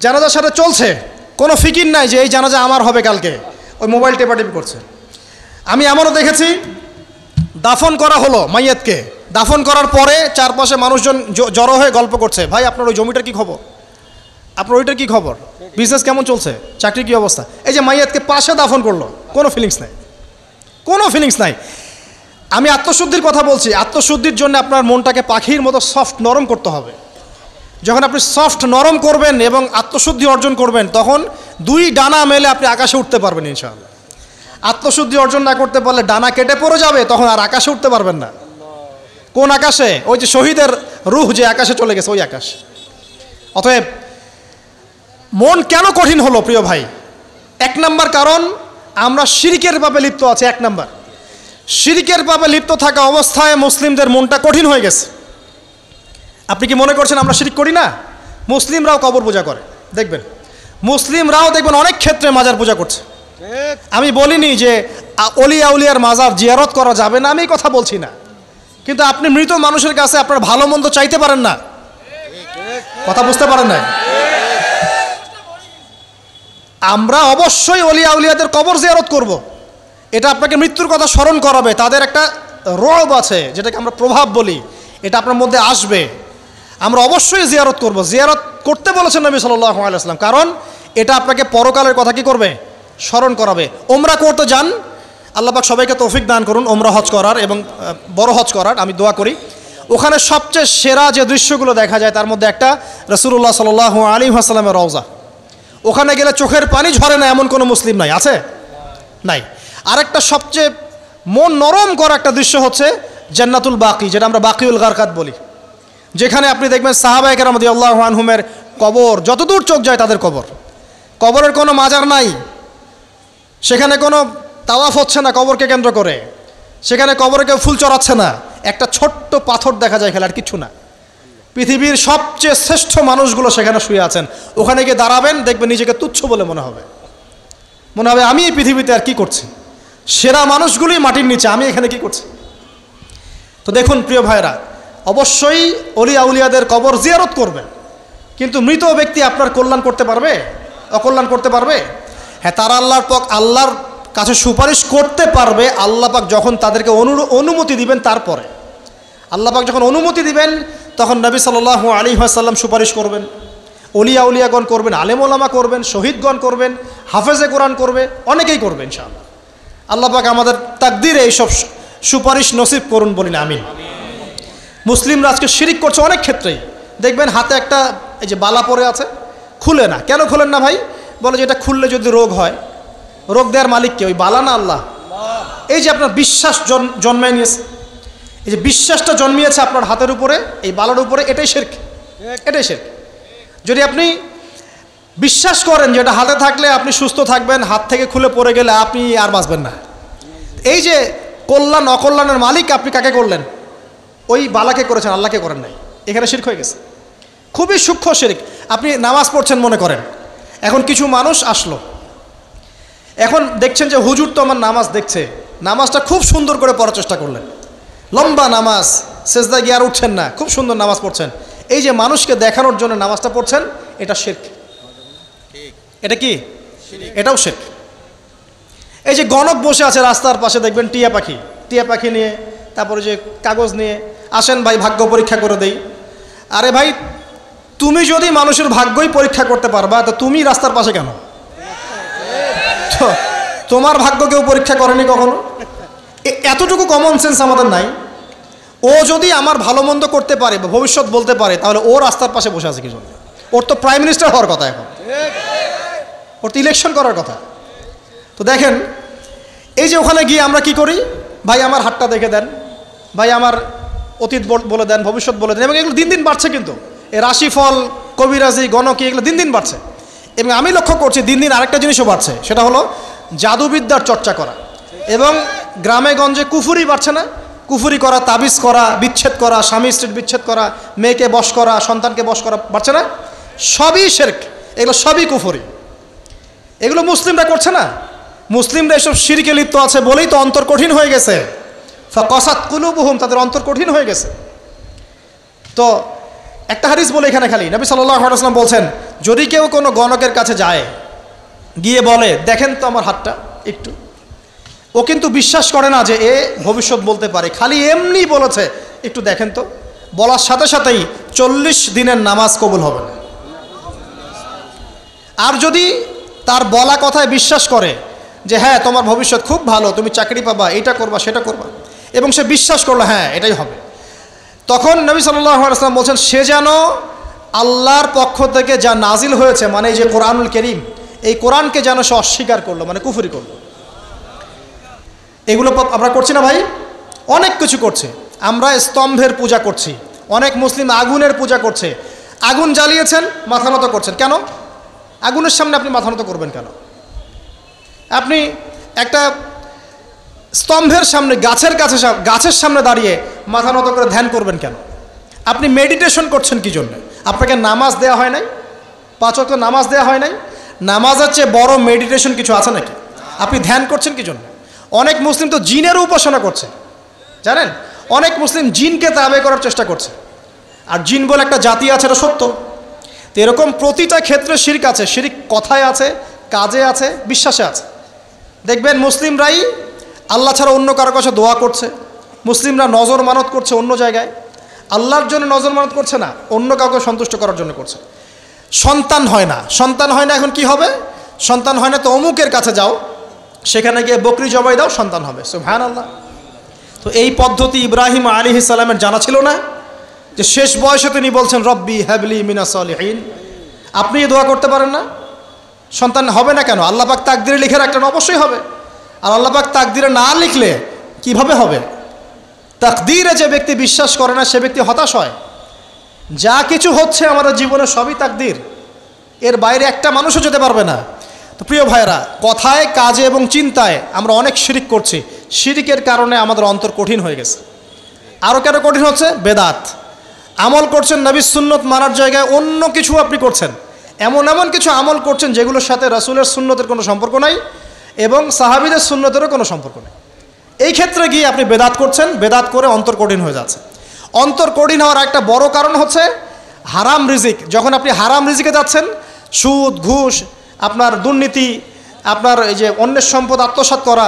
S1: জানাজার সাথে চলছে, কোনো ফিকির নাই যে এই জানাজা আমার হবে কালকে, ওই মোবাইল টেপাটিপি করছে। আমি এমনও দেখেছি দাফন করা হলো মাইয়াতকে, দাফন করার পরে চারপাশে মানুষজন জড়ো হয়ে গল্প করছে, ভাই আপনার ওই জমিটার কি খবর, আপনার ওইটার কি খবর, বিজনেস কেমন চলছে, চাকরির কী অবস্থা। এই যে মাইয়াতকে পাশে দাফন করলো, কোনো ফিলিংস নাই, কোনো ফিলিংস নাই। আমি আত্মশুদ্ধির কথা বলছি, আত্মশুদ্ধির জন্য আপনার মনটাকে পাখির মতো সফট নরম করতে হবে। যখন আপনি সফট নরম করবেন এবং আত্মশুদ্ধি অর্জন করবেন, তখন দুই ডানা মেলে আপনি আকাশে উঠতে পারবেন ইনশাআল্লাহ। আত্মশুদ্ধি অর্জন না করতে পারলে ডানা কেটে পড়ে যাবে, তখন আর আকাশে উঠতে পারবেন না। কোন আকাশে? ওই যে শহীদের রূহ যে আকাশে চলে গেছে, ওই আকাশ। অতএব মন কেন কঠিন হলো প্রিয় ভাই? এক নাম্বার কারণ, আমরা শিরকের পাপে লিপ্ত আছি। এক নাম্বার, শিরকের পাপে লিপ্ত থাকা অবস্থায় মুসলিমদের মনটা কঠিন হয়ে গেছে। আপনি কি মনে করছেন আমরা শিরক করি না? মুসলিমরাও কবর পূজা করে, দেখবেন মুসলিমরাও দেখবেন অনেক ক্ষেত্রে মাজার পূজা করছে। আমি বলিনি যে অলিয়া উলিয়ার মাজার জিয়ারত করা যাবে না, আমি এই কথা বলছি না, কিন্তু আপনি মৃত মানুষের কাছে আপনার ভালো মন্দ চাইতে পারেন না। কথা বুঝতে পারেন না? আমরা অবশ্যই অলিয়া উলিয়াদের কবর জিয়ারত করব, এটা আপনাকে মৃত্যুর কথা স্মরণ করাবে। তাদের একটা রব আছে, যেটাকে আমরা প্রভাব বলি, এটা আপনার মধ্যে আসবে। আমরা অবশ্যই জিয়ারত করব, জিয়ারত করতে বলেছেন নবী সাল্লাল্লাহু আলাইহি ওয়াসাল্লাম, কারণ এটা আপনাকে পরকালের কথা কি করবে? স্মরণ করাবে। ওমরা করতে যান, আল্লাহ পাক সবাইকে তৌফিক দান করুন ওমরা হজ করার এবং বড় হজ করার, আমি দোয়া করি। ওখানে সবচেয়ে সেরা যে দৃশ্যগুলো দেখা যায় তার মধ্যে একটা রাসূলুল্লাহ সাল্লাল্লাহু আলাইহি ওয়াসাল্লামের রওজা। ওখানে গেলে চোখের পানি ঝরে না এমন কোনো মুসলিম নাই, আছে? নাই। আরেকটা সবচেয়ে মন নরম করা একটা দৃশ্য হচ্ছে জান্নাতুল বাকি, যেটা আমরা বাকিউল গারকাত বলি, যেখানে আপনি দেখবেন সাহাবায়ে কেরাম রাদিয়াল্লাহু আনহুমের কবর, যতদূর চোখ যায় তাদের কবর। কবরের কোনো মাজার নাই, সেখানে কোনো তাওয়াফ হচ্ছে না কবরকে কেন্দ্র করে, সেখানে কবরে কেউ ফুল চড়াচ্ছে না, একটা ছোট্ট পাথর দেখা যায় খেলে, আর কিচ্ছু না। পৃথিবীর সবচেয়ে শ্রেষ্ঠ মানুষগুলো সেখানে শুয়ে আছেন। ওখানে গিয়ে দাঁড়াবেন, দেখবেন নিজেকে তুচ্ছ বলে মনে হবে, আমি এই পৃথিবীতে আর কি করছি। সেরা মানুষগুলি মাটির নিচে, আমি এখানে কি করছি? তো দেখুন প্রিয় ভাইরা, অবশ্যই অলিয়া উলিয়াদের কবর জিয়ারত করবেন, কিন্তু মৃত ব্যক্তি আপনার কল্যাণ করতে পারবে? অকল্যাণ করতে পারবে? হ্যাঁ, তারা আল্লাহর কাছে সুপারিশ করতে পারবে আল্লাহ পাক যখন তাদেরকে অনুমতি দিবেন। তারপরে আল্লাহ পাক যখন অনুমতি দিবেন, তখন নবী সাল্লাল্লাহু আলাইহি ওয়াসাল্লাম সুপারিশ করবেন, অলিয়া উলিয়াগণ করবেন, আলেম ওলামা করবেন, শহীদগণ করবেন, হাফেজে কোরআন করবে, অনেকেই করবে ইনশাআল্লাহ। আল্লাহ পাক আমাদের তাকদীরে এইসব সুপারিশ নসিব করুন, বলি না আমিন। মুসলিমরা আজকে শিরিক করছে অনেক ক্ষেত্রেই। দেখবেন হাতে একটা এই যে বালা পরে আছে, খুলে না। কেন খুলেন না ভাই? বলে যে এটা খুললে যদি রোগ হয়, রোগ দেওয়ার মালিক কে? ওই বালা না আল্লাহ? এই যে আপনার বিশ্বাস জন্মায় নিয়েছে, এই যে বিশ্বাসটা জন্মিয়েছে আপনার হাতের উপরে, এই বালার উপরে, এটাই শিরক, এটাই শিরক। যদি আপনি বিশ্বাস করেন যে এটা হাতে থাকলে আপনি সুস্থ থাকবেন, হাত থেকে খুলে পড়ে গেলে আপনি আর বাঁচবেন না, এই যে কল্যাণ অকল্যাণের মালিক আপনি কাকে করলেন? ওই বালাকে করেছেন, আল্লাহকে করেন নাই। এখানে শিরক হয়ে গেছে, খুবই সূক্ষ্ম শিরক। আপনি নামাজ পড়ছেন মনে করেন, এখন কিছু মানুষ আসলো, এখন দেখছেন যে হুজুর তো আমার নামাজ দেখছে, নামাজটা খুব সুন্দর করে পড়ার চেষ্টা করলেন, লম্বা নামাজ, সেজদা গিয়ে আর উঠছেন না, খুব সুন্দর নামাজ পড়ছেন। এই যে মানুষকে দেখানোর জন্য নামাজটা পড়ছেন, এটা শিরক। এটা কি? এটাও শিরক। এই যে গণক বসে আছে রাস্তার পাশে, দেখবেন টিয়া পাখি নিয়ে, তারপরে যে কাগজ নিয়ে, আসেন ভাই ভাগ্য পরীক্ষা করে দেই। আরে ভাই, তুমি যদি মানুষের ভাগ্যই পরীক্ষা করতে পারবা, তো তুমি রাস্তার পাশে কেন? তোমার ভাগ্য কেউ পরীক্ষা করেনি কখনো? এতটুকু কমন সেন্স আমাদের নাই। ও যদি আমার ভালো মন্দ করতে পারে বা ভবিষ্যৎ বলতে পারে, তাহলে ও রাস্তার পাশে বসে আছে কি জন্য? ওর তো প্রাইম মিনিস্টার হওয়ার কথা, এখন ওর তো ইলেকশন করার কথা। তো দেখেন, এই যে ওখানে গিয়ে আমরা কি করি? ভাই আমার হাতটা দেখে দেন, ভাই আমার অতীত বলে দেন, ভবিষ্যৎ বলে দেন, এবং এগুলো দিন দিন বাড়ছে। কিন্তু এই রাশিফল, কবিরাজি, গণকি, এগুলো দিন দিন বাড়ছে। এবং আমি লক্ষ্য করছি দিন দিন আরেকটা জিনিসও বাড়ছে, সেটা হলো জাদুবিদ্যার চর্চা করা। এবং গ্রামে গঞ্জে কুফুরি বাড়ছে না? কুফুরি করা, তাবিজ করা, বিচ্ছেদ করা, স্বামী স্ত্রীর বিচ্ছেদ করা, মেয়েকে বশ করা, সন্তানকে বশ করা বাড়ছে না? সবই শিরক, এগুলো সবই কুফুরি। এগুলো মুসলিমরা করছে না? মুসলিমরা এসব শিরকে লিপ্ত আছে বলেই তো অন্তর কঠিন হয়ে গেছে। ফাকাসাত কুলুবুহুম, তাদের অন্তর কঠিন হয়ে গেছে। তো একটা হাদিস বলে এখানে খালি, নবী সাল্লাল্লাহু আলাইহি ওয়াসাল্লাম বলছেন, যদি কেউ কোনো গণকের কাছে যায়, গিয়ে বলে দেখেন তো আমার হাতটা একটু, ও কিন্তু বিশ্বাস করে না যে এ ভবিষ্যৎ বলতে পারে, খালি এমনি বলেছে একটু দেখেন তো, বলার সাথে সাথেই 40 দিনের নামাজ কবুল হবে না। আর যদি তার বলা কথায় বিশ্বাস করে যে হ্যাঁ তোমার ভবিষ্যৎ খুব ভালো, তুমি চাকরি পাবা, এটা করবা সেটা করবা, এবং সে বিশ্বাস করলো হ্যাঁ এটাই হবে, তখন নবী সাল্লাল্লাহু আলাইহি ওয়াসাল্লাম বলছেন সে যেন আল্লাহর পক্ষ থেকে যা নাজিল হয়েছে, মানে এই যে কোরআনুল কারীম, এই কোরআনকে যেন সে অস্বীকার করলো, মানে কুফরি করলো। এগুলো আমরা করছি না ভাই? অনেক কিছু করছে। আমরা স্তম্ভের পূজা করছি, অনেক মুসলিম আগুনের পূজা করছে। আগুন জ্বালিয়েছেন, মাথা নত করছেন কেন? আগুনের সামনে আপনি মাথা নত করবেন কেন? আপনি একটা স্তম্ভের সামনে, গাছের সামনে দাঁড়িয়ে মাথা নত করে ধ্যান করবেন কেন? আপনি মেডিটেশন করছেন কি জন্য? আপনাকে নামাজ দেওয়া হয় নাই? 5 ওয়াক্ত নামাজ দেওয়া হয় নাই? নামাজের চেয়ে বড় মেডিটেশন কিছু আছে নাকি? আপনি ধ্যান করছেন কি জন্য? অনেক মুসলিম তো জিনেরও উপাসনা করছে, জানেন? অনেক মুসলিম জিনকে তাবে করার চেষ্টা করছে। আর জিন বলে একটা জাতি আছে, এটা সত্য। তো এরকম প্রতিটা ক্ষেত্রে শিরক আছে। শিরক কথায় আছে, কাজে আছে, বিশ্বাসে আছে। দেখবেন মুসলিমরাই আল্লাহ ছাড়া অন্য কারো কাছে দোয়া করছে, মুসলিমরা নজর মানত করছে অন্য জায়গায়, আল্লাহর জন্য নজর মানত করছে না, অন্য কাউকে সন্তুষ্ট করার জন্য করছে। সন্তান হয় না, সন্তান হয় না, এখন কি হবে? সন্তান হয় না তো অমুকের কাছে যাও, সেখানে গিয়ে বকরি জবাই দাও, সন্তান হবে। সুবহানাল্লাহ। তো এই পদ্ধতি ইব্রাহিম আলাইহিস সালামের জানা ছিল না যে শেষ বয়সে তিনি বলছেন রব্বি হাবলি মিনাস সালিহিন? আপনি দোয়া করতে পারেন না? সন্তান হবে না কেন? আল্লাহ পাক তাকদিরে লিখে রাখলেন, অবশ্যই হবে। আর আল্লাহ পাক তাকদিরে না লিখলে কিভাবে হবে? তাকদিরে যে ব্যক্তি বিশ্বাস করে না সে ব্যক্তি হতাশ হয়। যা কিছু হচ্ছে আমাদের জীবনে সবই তাকদির, এর বাইরে একটা মানুষও যেতে পারবে না। তো প্রিয় ভাইরা, কথায়, কাজে এবং চিন্তায় আমরা অনেক শিরিক করছি। শিরিকের কারণে আমাদের অন্তর কঠিন হয়ে গেছে। আরও কেন কঠিন হচ্ছে? বেদাত। আমল করছেন নবীর সুন্নত মানার জায়গায় অন্য কিছু আপনি করছেন, এমন এমন কিছু আমল করছেন যেগুলোর সাথে রাসূলের সুন্নতের কোনো সম্পর্ক নাই এবং সাহাবীদের সুন্নতেরও কোনো সম্পর্ক নেই। এই ক্ষেত্রে গিয়ে আপনি বেদাত করছেন, বেদাত করে অন্তর কঠিন হয়ে যাচ্ছে। অন্তর কঠিন হওয়ার একটা বড় কারণ হচ্ছে হারাম রিজিক। যখন আপনি হারাম রিজিকে যাচ্ছেন, সুদ, ঘুষ, আপনার দুর্নীতি, আপনার এই যে অন্যের সম্পদ আত্মসাৎ করা,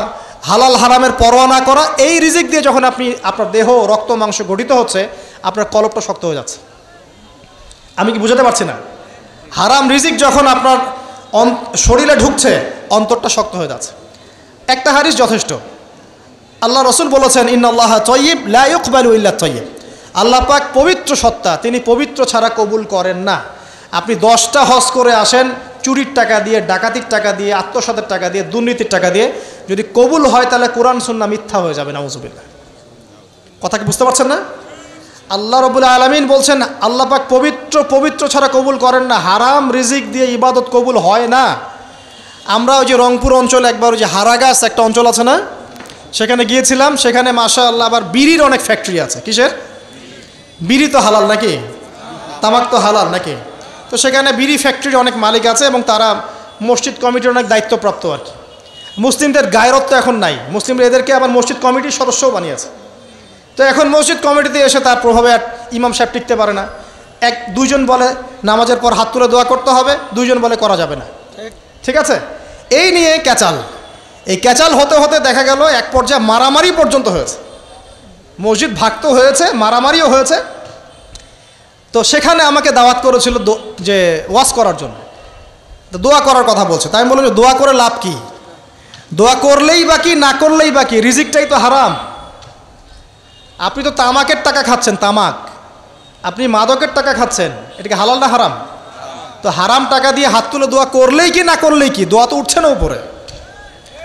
S1: হালাল হারামের পরোয়া না করা, এই রিজিক দিয়ে যখন আপনি আপনার দেহ, রক্ত, মাংস গঠিত হচ্ছে, আপনার কলবটা শক্ত হয়ে যাচ্ছে। আমি কি বুঝাতে পারছি না? হারাম রিজিক যখন আপনার শরীরে ঢুকছে, অন্তরটা শক্ত হয়ে যাচ্ছে। একটা হাদিস যথেষ্ট। আল্লাহ রসুল বলেছেন ইন্নাল্লাহা তাইয়্যিব লা ইকবালু ইল্লা তাইয়্যিব। আল্লাহ পাক পবিত্র সত্তা, তিনি পবিত্র ছাড়া কবুল করেন না। আপনি 10টা হজ করে আসেন, চুরির টাকা দিয়ে, ডাকাতির টাকা দিয়ে, আত্মসাতের টাকা দিয়ে, দুর্নীতির টাকা দিয়ে, যদি কবুল হয় তাহলে কোরআন সুন্নাহ মিথ্যা হয়ে যাবে, নাউযুবিল্লাহ। কথা কি বুঝতে পারছেন না? আল্লাহ রাব্বুল আলামিন বলছেন আল্লাহ পাক পবিত্র ছাড়া কবুল করেন না। হারাম রিজিক দিয়ে ইবাদত কবুল হয় না। আমরা ওই যে রংপুর অঞ্চলে একবার ওই যে হারাগাছ একটা অঞ্চল আছে না, সেখানে গিয়েছিলাম। সেখানে মাশাআল্লাহ আবার বিড়ির অনেক ফ্যাক্টরি আছে। কিসের? বিড়ি তো হালাল নাকি? তামাক তো হালাল নাকি? তো সেখানে বিড়ি ফ্যাক্টরির অনেক মালিক আছে এবং তারা মসজিদ কমিটির অনেক দায়িত্বপ্রাপ্ত আর কি। মুসলিমদের গায়রত তো এখন নাই, মুসলিমরা এদেরকে আবার মসজিদ কমিটির সদস্যও বানিয়েছে। তো এখন মসজিদ কমিটিতে এসে তার প্রভাবে আর ইমাম সাহেব টিকতে পারে না। দুইজন বলে নামাজের পর হাত তুলে দোয়া করতে হবে, দুইজন বলে করা যাবে না। ঠিক আছে? এই নিয়ে ক্যাচাল। এই ক্যাচাল হতে হতে দেখা গেল এক পর্যায়ে মারামারি পর্যন্ত হয়েছে। মসজিদ ভাগত হয়েছে, মারামারিও হয়েছে। তো সেখানে আমাকে দাওয়াত করেছিল যে ওয়াজ করার জন্য। তো দোয়া করার কথা বলছে। তাই আমি বললাম যে দোয়া করে লাভ কি? দোয়া করলেই বা কি, না করলেই বা কি? রিজিকটাই তো হারাম। আপনি তো তামাকের টাকা খাচ্ছেন, তামাক। আপনি মাদকের টাকা খাচ্ছেন, এটা কি হালাল না হারাম? তো হারাম টাকা দিয়ে হাত তুলে দোয়া করলেই কি, না করলেই কি? দোয়া তো উঠছে না উপরে।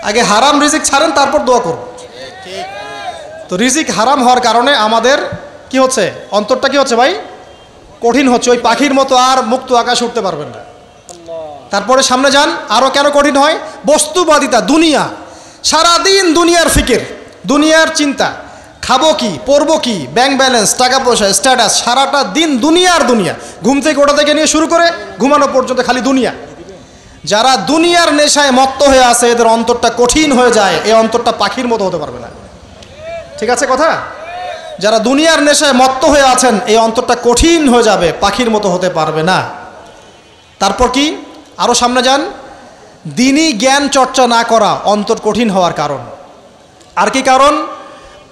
S1: আগে হারাম রিজিক ছাড়েন, তারপর দোয়া করুন। তো রিজিক হারাম হওয়ার কারণে আমাদের কি হচ্ছে? অন্তরটা কি হচ্ছে ভাই? কঠিন হচ্ছে। ওই পাখির মতো আর মুক্ত আকাশে উঠতে পারবেন না। তারপরে সামনে যান, আরও কেন কঠিন হয়? বস্তুবাদিতা, দুনিয়া। সারাদিন দুনিয়ার ফিকির, দুনিয়ার চিন্তা। খাবো কি, পরবো কি, ব্যাংক ব্যালেন্স, টাকা পয়সা, স্ট্যাটাস, সারাটা দিন দুনিয়ার দুনিয়া। ঘুম থেকে ওঠা থেকে নিয়ে শুরু করে ঘুমানো পর্যন্ত খালি দুনিয়া। যারা দুনিয়ার নেশায় মত্ত হয়ে আছে, এদের অন্তরটা কঠিন হয়ে যায়। এই অন্তরটা পাখির মতো হতে পারবে না। ঠিক আছে কথা? যারা দুনিয়ার নেশায় মত্ত হয়ে আছেন, এই অন্তরটা কঠিন হয়ে যাবে, পাখির মতো হতে পারবে না। তারপর কি? আরও সামনে যান। দ্বীনি জ্ঞান চর্চা না করা অন্তর কঠিন হওয়ার কারণ। আর কি কারণ?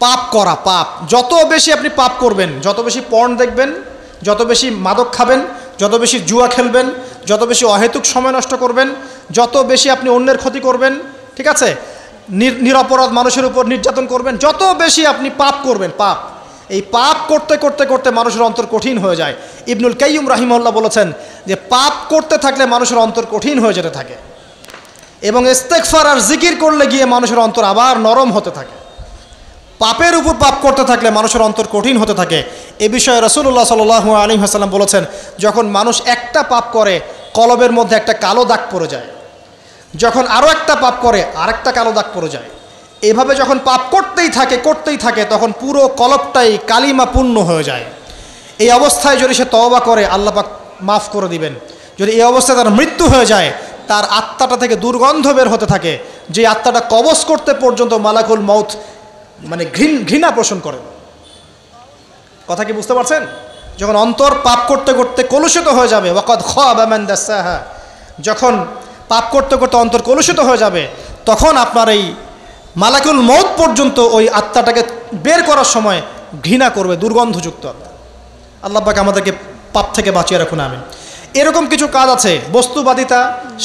S1: পাপ করা, পাপ যত বেশি আপনি পাপ করবেন, যত বেশি পর্ন দেখবেন, যত বেশি মাদক খাবেন, যত বেশি জুয়া খেলবেন, যত বেশি অহেতুক সময় নষ্ট করবেন, যত বেশি আপনি অন্যের ক্ষতি করবেন, ঠিক আছে, নিরপরাধ মানুষের উপর নির্যাতন করবেন, যত বেশি আপনি পাপ করবেন, পাপ, এই পাপ করতে করতে করতে মানুষের অন্তর কঠিন হয়ে যায়। ইবনুল কাইয়ুম রাহিমাহুল্লাহ বলেছেন যে পাপ করতে থাকলে মানুষের অন্তর কঠিন হয়ে যেতে থাকে এবং ইস্তেগফার আর জিকির করলে গিয়ে মানুষের অন্তর আবার নরম হতে থাকে। পাপের উপর পাপ করতে থাকলে মানুষের অন্তর কঠিন হতে থাকে। এ বিষয়ে রাসূলুল্লাহ সাল্লাল্লাহু আলাইহি ওয়াসাল্লাম বলেছেন, যখন মানুষ একটা পাপ করে কলবের মধ্যে একটা কালো দাগ পড়ে যায়, যখন আরও একটা পাপ করে আরেকটা কালো দাগ পড়ে যায়, এভাবে যখন পাপ করতেই থাকে তখন পুরো কলবটাই কালিমা পূর্ণ হয়ে যায়। এই অবস্থায় যদি সে তওবা করে আল্লাহ পাক মাফ করে দিবেন। যদি এই অবস্থায় তার মৃত্যু হয়ে যায়, তার আত্মাটা থেকে দুর্গন্ধ বের হতে থাকে, যে আত্মাটা কবজ করতে পর্যন্ত মালাকুল মউত মানে ঘৃণা পোষণ করে। কথা কি বুঝতে পারছেন? যখন অন্তর পাপ করতে করতে কলুষিত হয়ে যাবে, ওয়াকাদ খাবা মান দাসাহা, যখন পাপ করতে করতে অন্তর কলুষিত হয়ে যাবে, তখন আপনার এই মালাকুল মউত পর্যন্ত ওই আত্মাটাকে বের করার সময় ঘৃণা করবে, দুর্গন্ধযুক্ত। আল্লাহ পাক আমাদেরকে পাপ থেকে বাঁচিয়ে রাখুন, আমিন। এরকম কিছু কাজ আছে, বস্তুবাদিতা,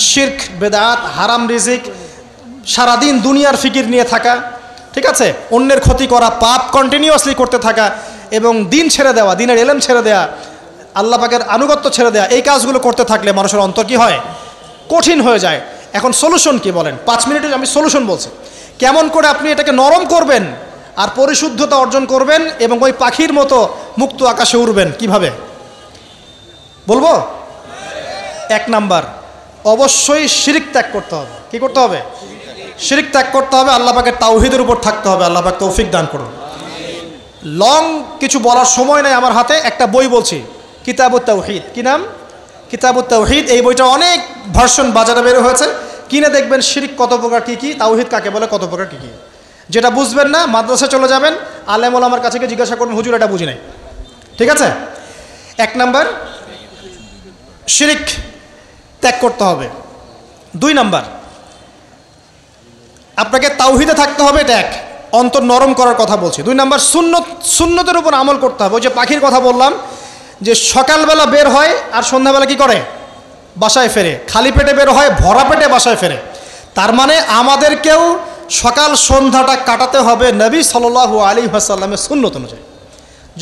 S1: শিরক, বেদাত, হারাম রিজিক, সারাদিন দুনিয়ার ফিকির নিয়ে থাকা, ঠিক আছে, অন্যের ক্ষতি করা, পাপ কন্টিনিউয়াসলি করতে থাকা এবং দিন ছেড়ে দেওয়া, দিনের এলেম ছেড়ে দেওয়া, আল্লাহ পাকের আনুগত্য ছেড়ে দেওয়া, এই কাজগুলো করতে থাকলে মানুষের অন্তর কি হয়? কঠিন হয়ে যায়। এখন সলিউশন কি বলেন? 5 মিনিটে আমি সলিউশন বলছি, কেমন করে আপনি এটাকে নরম করবেন আর পরিশুদ্ধতা অর্জন করবেন এবং ওই পাখির মতো মুক্ত আকাশে উড়বেন। কিভাবে বলবো? 1 নাম্বার, অবশ্যই শিরক ত্যাগ করতে হবে। কি করতে হবে? শিরক ত্যাগ করতে হবে, আল্লাহ পাকের তাওহীদের উপর থাকতে হবে। আল্লাহ পাক তৌফিক দান করুন। লং কিছু বলার সময় নেই আমার হাতে, একটা বই বলছি, কিতাবুত তাওহীদ। কি নাম? কিতাবুত তাওহীদ। এই বইটা অনেক ভার্সন বাজারে বের হয়েছে, কিনে দেখবেন শিরক কত প্রকার কী কী, তাওহীদ কাকে বলে কত প্রকার কী কী। যেটা বুঝবেন না মাদ্রাসায় চলে যাবেন, আলেম ওলামার কাছে গিয়ে জিজ্ঞাসা করবেন, হুজুর এটা বুঝি নাই। ঠিক আছে? 1 নাম্বার শিরক ত্যাগ করতে হবে। 2 নাম্বার আপনাকে তাওহীদে থাকতে হবে, এটা 1, অন্তর নরম করার কথা বলছি। 2 নাম্বার সুন্নতের উপর আমল করতে হবে। ওই যে পাখির কথা বললাম, যে সকালবেলা বের হয় আর সন্ধ্যাবেলা কি করে? বাসায় ফেরে। খালি পেটে বের হয়, ভরা পেটে বাসায় ফেরে। তার মানে আমাদেরকেও সকাল সন্ধ্যাটা কাটাতে হবে নবী সাল্লাল্লাহু আলাইহি ওয়াসাল্লামের সুন্নত অনুযায়ী।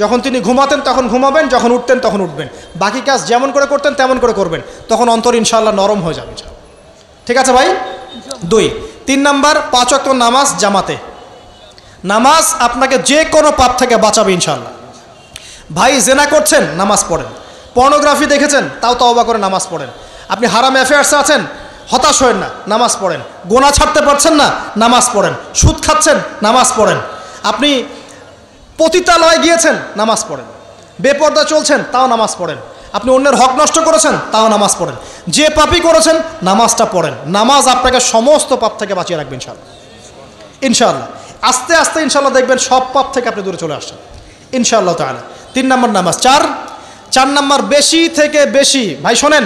S1: যখন তিনি ঘুমাতেন তখন ঘুমাবেন, যখন উঠতেন তখন উঠবেন, বাকি কাজ যেমন করে করতেন তেমন করে করবেন, তখন অন্তর ইনশাআল্লাহ নরম হয়ে যাবে। ঠিক আছে ভাই? 2। 3 নাম্বার 5 ওয়াক্ত নামাজ জামাতে। নামাজ আপনাকে যে কোনো পাপ থেকে বাঁচাবে ইনশাআল্লাহ। ভাই জেনা করছেন, নামাজ পড়েন। পর্নোগ্রাফি দেখেছেন, তাও তওবা করে নামাজ পড়েন। আপনি হারাম অ্যাফেয়ার্সে আছেন, হতাশ হয়েন না, নামাজ পড়েন। গোনা ছাড়তে পারছেন না, নামাজ পড়েন। সুদ খাচ্ছেন, নামাজ পড়েন। আপনি পতিতালয়ে গিয়েছেন, নামাজ পড়েন। বেপর্দা চলছেন, তাও নামাজ পড়েন। আপনি অন্যের হক নষ্ট করেছেন, তাও নামাজ পড়েন। যে পাপই করেছেন, নামাজটা পড়েন। নামাজ আপনাকে সমস্ত পাপ থেকে বাঁচিয়ে রাখবে ইনশাআল্লাহ। ইনশাআল্লাহ আস্তে আস্তে ইনশাআল্লাহ দেখবেন সব পাপ থেকে আপনি দূরে চলে আসছেন ইনশাআল্লাহ তাআলা। 3 নাম্বার নামাজ। 4 নাম্বার বেশি থেকে বেশি, ভাই শোনেন,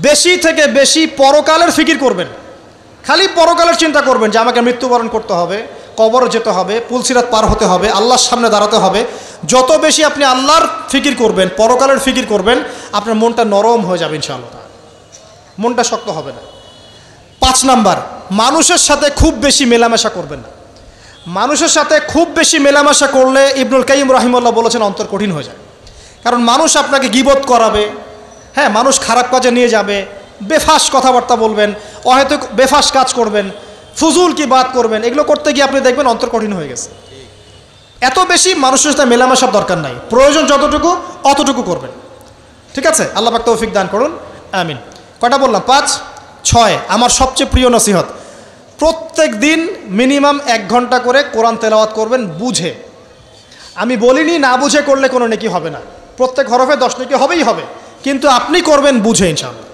S1: বেশি থেকে বেশি পরকালের ফিকির করবেন। খালি পরকালের চিন্তা করবেন যে আমাকে মৃত্যুবরণ করতে হবে, কবর যেতে হবে, পুলসিরাত পার হতে হবে, আল্লাহর সামনে দাঁড়াতে হবে। যত বেশি আপনি আল্লাহর ফিকির করবেন, পরকালের ফিকির করবেন, আপনার মনটা নরম হয়ে যাবে ইনশাআল্লাহ, মনটা শক্ত হবে না। 5 নাম্বার মানুষের সাথে খুব বেশি মেলামেশা করবেন না। মানুষের সাথে খুব বেশি মেলামেশা করলে ইবনুল কাইয়িম রাহিমাহুল্লাহ বলেছেন অন্তর কঠিন হয়ে যায়। কারণ মানুষ আপনাকে গীবত করাবে, হ্যাঁ, মানুষ খারাপ কাজে নিয়ে যাবে, বেফাস কথাবার্তা বলবেন, অহেতুক বেফাস কাজ করবেন, ফুজুল কি বাত করবেন, এগুলো করতে গিয়ে আপনি দেখবেন অন্তর কঠিন হয়ে গেছে। এত বেশি মানুষের সাথে মেলামেশার দরকার নাই, প্রয়োজন যতটুকু অতটুকু করবেন। ঠিক আছে? আল্লাহ পাক তৌফিক দান করুন, আমিন। কয়টা বললাম? 5, 6। আমার সবচেয়ে প্রিয় নসিহত, প্রত্যেক দিন মিনিমাম 1 ঘন্টা করে কোরআন তেলাওয়াত করবেন বুঝে। আমি বলিনি না বুঝে করলে কোনো নেকি হবে না, প্রত্যেক হরফে 10 নেকি হবেই হবে, কিন্তু আপনি করবেন বুঝে ইনশাআল্লাহ।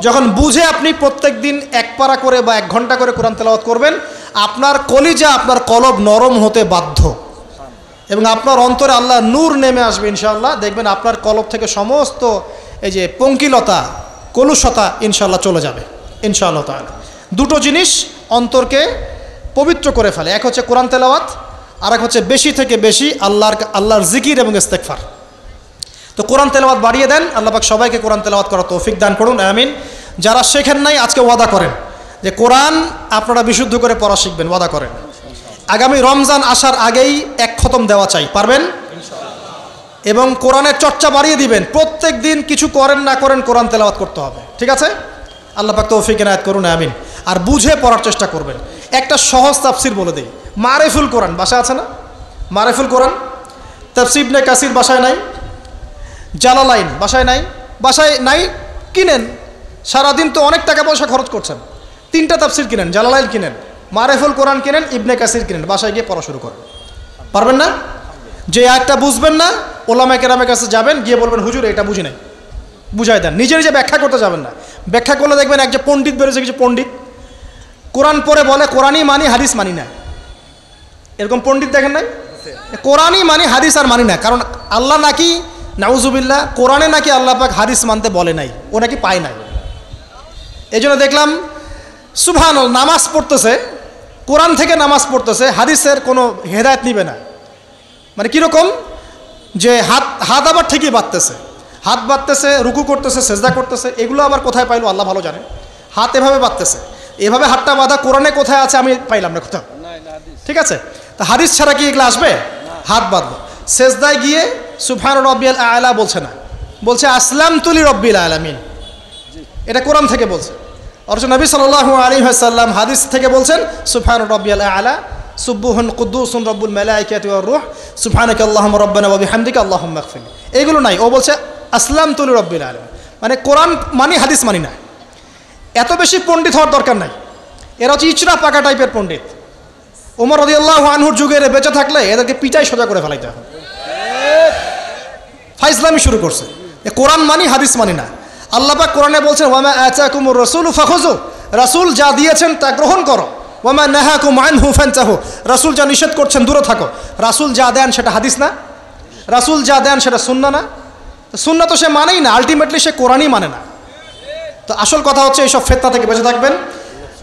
S1: যখন বুঝে আপনি প্রত্যেক দিন 1 পারা করে বা 1 ঘন্টা করে কোরআন তেলাওয়াত করবেন, আপনার কলিজা, আপনার কলব নরম হতে বাধ্য এবং আপনার অন্তরে আল্লাহ নূর নেমে আসবে ইনশাআল্লাহ। দেখবেন আপনার কলব থেকে সমস্ত এই যে পঙ্কিলতা, কলুষতা ইনশাআল্লাহ চলে যাবে ইনশাআল্লাহ তাআলা। 2টো জিনিস অন্তরকে পবিত্র করে ফেলে, এক হচ্ছে কোরআন তেলাওয়াত আর এক হচ্ছে বেশি থেকে বেশি আল্লাহর জিকির এবং ইস্তেগফার। তো কোরআন তেলাওয়াত বাড়িয়ে দেন, আল্লাহ পাক সবাইকে কোরআন তেলাওয়াত করার তৌফিক দান করুন, আমিন। যারা শেখেন নাই আজকে ওয়াদা করেন যে কোরআন আপনারা বিশুদ্ধ করে পড়া শিখবেন, ওয়াদা করেন। আগামী রমজান আসার আগেই এক খতম দেওয়া চাই, পারবেন? এবং কোরআনের চর্চা বাড়িয়ে দিবেন, প্রত্যেক দিন কিছু করেন না করেন কোরআন তেলাওয়াত করতে হবে, ঠিক আছে? আল্লাহ পাক তৌফিক এনায়েত করুন, আমিন। আর বুঝে পড়ার চেষ্টা করবেন। একটা সহজ তাফসির বলে দিই, মারিফুল কোরআন বাসায় আছে না? মারিফুল কোরআন তাফসির ইবনে কাসির বাসায় নাই, জালালাইন বাসায় নাই, বাসায় নাই কিনেন, সারাদিন তো অনেক টাকা পয়সা খরচ করছেন, 3টা তাফসির কিনেন, জালালাইন কিনেন, মারিফুল কোরআন কিনেন, ইবনে কাসির কিনেন, বাসায় গিয়ে পড়া শুরু করেন। পারবেন না? যে আয়াতটা বুঝবেন না ওলামায়ে কেরামের কাছে যাবেন, গিয়ে বলবেন হুজুর এটা বুঝি নাই, বুঝাই দেন। নিজে নিজে ব্যাখ্যা করতে যাবেন না, ব্যাখ্যা করলে দেখবেন এক যে পণ্ডিত বেরোছে, কিছু পণ্ডিত কোরআন পড়ে বলে কোরআনই মানি হাদিস মানি না, এরকম পণ্ডিত দেখেন নাই? কোরআনই মানি হাদিস আর মানি না, কারণ আল্লাহ নাকি নাউজুবিল্লাহ কোরআনে নাকি আল্লাহ পাক হাদিস মানতে বলে নাই, ও নাকি পায় নাই। এই জন্য দেখলাম সুবহানাল্লাহ নামাজ পড়তেছে, কোরআন থেকে নামাজ পড়তেছে, হাদিসের কোনো হেদায়েত নিবে না। মানে কীরকম যে হাত আবার ঠিকই বাঁধতেছে, হাত বাঁধতেছে, রুকু করতেছে, সেজদা করতেছে, এগুলো আবার কোথায় পাইলো আল্লাহ ভালো জানে। হাত এভাবে বাঁধতেছে, এভাবে হাতটা বাঁধা কোরআনে কোথায় আছে আমি পাইলাম না কোথাও, ঠিক আছে? তা হাদিস ছাড়া কি এগুলো আসবে? হাত বাঁধবো, সেজদায় গিয়ে সুবহান রব্বিয়াল আ'লা বলছে না, বলছে আসলামতু লিরাব্বিল আলামিন, এটা কোরআন থেকে বলছে। অথচ নবী সাল্লাল্লাহু আলাইহি ওয়াসাল্লাম হাদিস থেকে বলছেন সুবহান রব্বিয়াল আ'লা সুবহুন কুদ্দুসুন রব্বুল মালাইকাতি ওয়ার রূহ সুবহানাকা আল্লাহুম্মা রাব্বানা ওয়া বিহামদিকা আল্লাহুম্মা ইগফিরলি, এইগুলো নাই। ও বলছে আসলামতু লিরাব্বিল আলামিন, মানে কোরআন মানি হাদিস মানি না। এত বেশি পণ্ডিত হওয়ার দরকার নাই, এরা হচ্ছে ইচড়া পাকা টাইপের পণ্ডিত। ওমর রাদিয়াল্লাহু আনহুর যুগে বেঁচে থাকলে এদেরকে পিটাই সোজা করে ফেলাইতে হবে। ফাইজলামি শুরু করছে, কোরআন মানি হাদিস মানি না। আল্লাহ পাক কোরআনে বলছেন ওয়ামা আতাকুমুর রাসূলু ফাখুযু, রাসূল যা দিয়েছেন তা গ্রহণ করো, ওয়ামা নাহাকুম আনহু ফানতাহু, রাসূল যা নিষেধ করছেন দূরে থাকো। রাসূল যা দেন সেটা হাদিস না, রাসূল যা দেন সেটা সুন্নাহ না, সুন্নাহ তো সে মানেই না, আলটিমেটলি সে কোরআনই মানে না। তো আসল কথা হচ্ছে এইসব ফিতনা থেকে বেঁচে থাকবেন,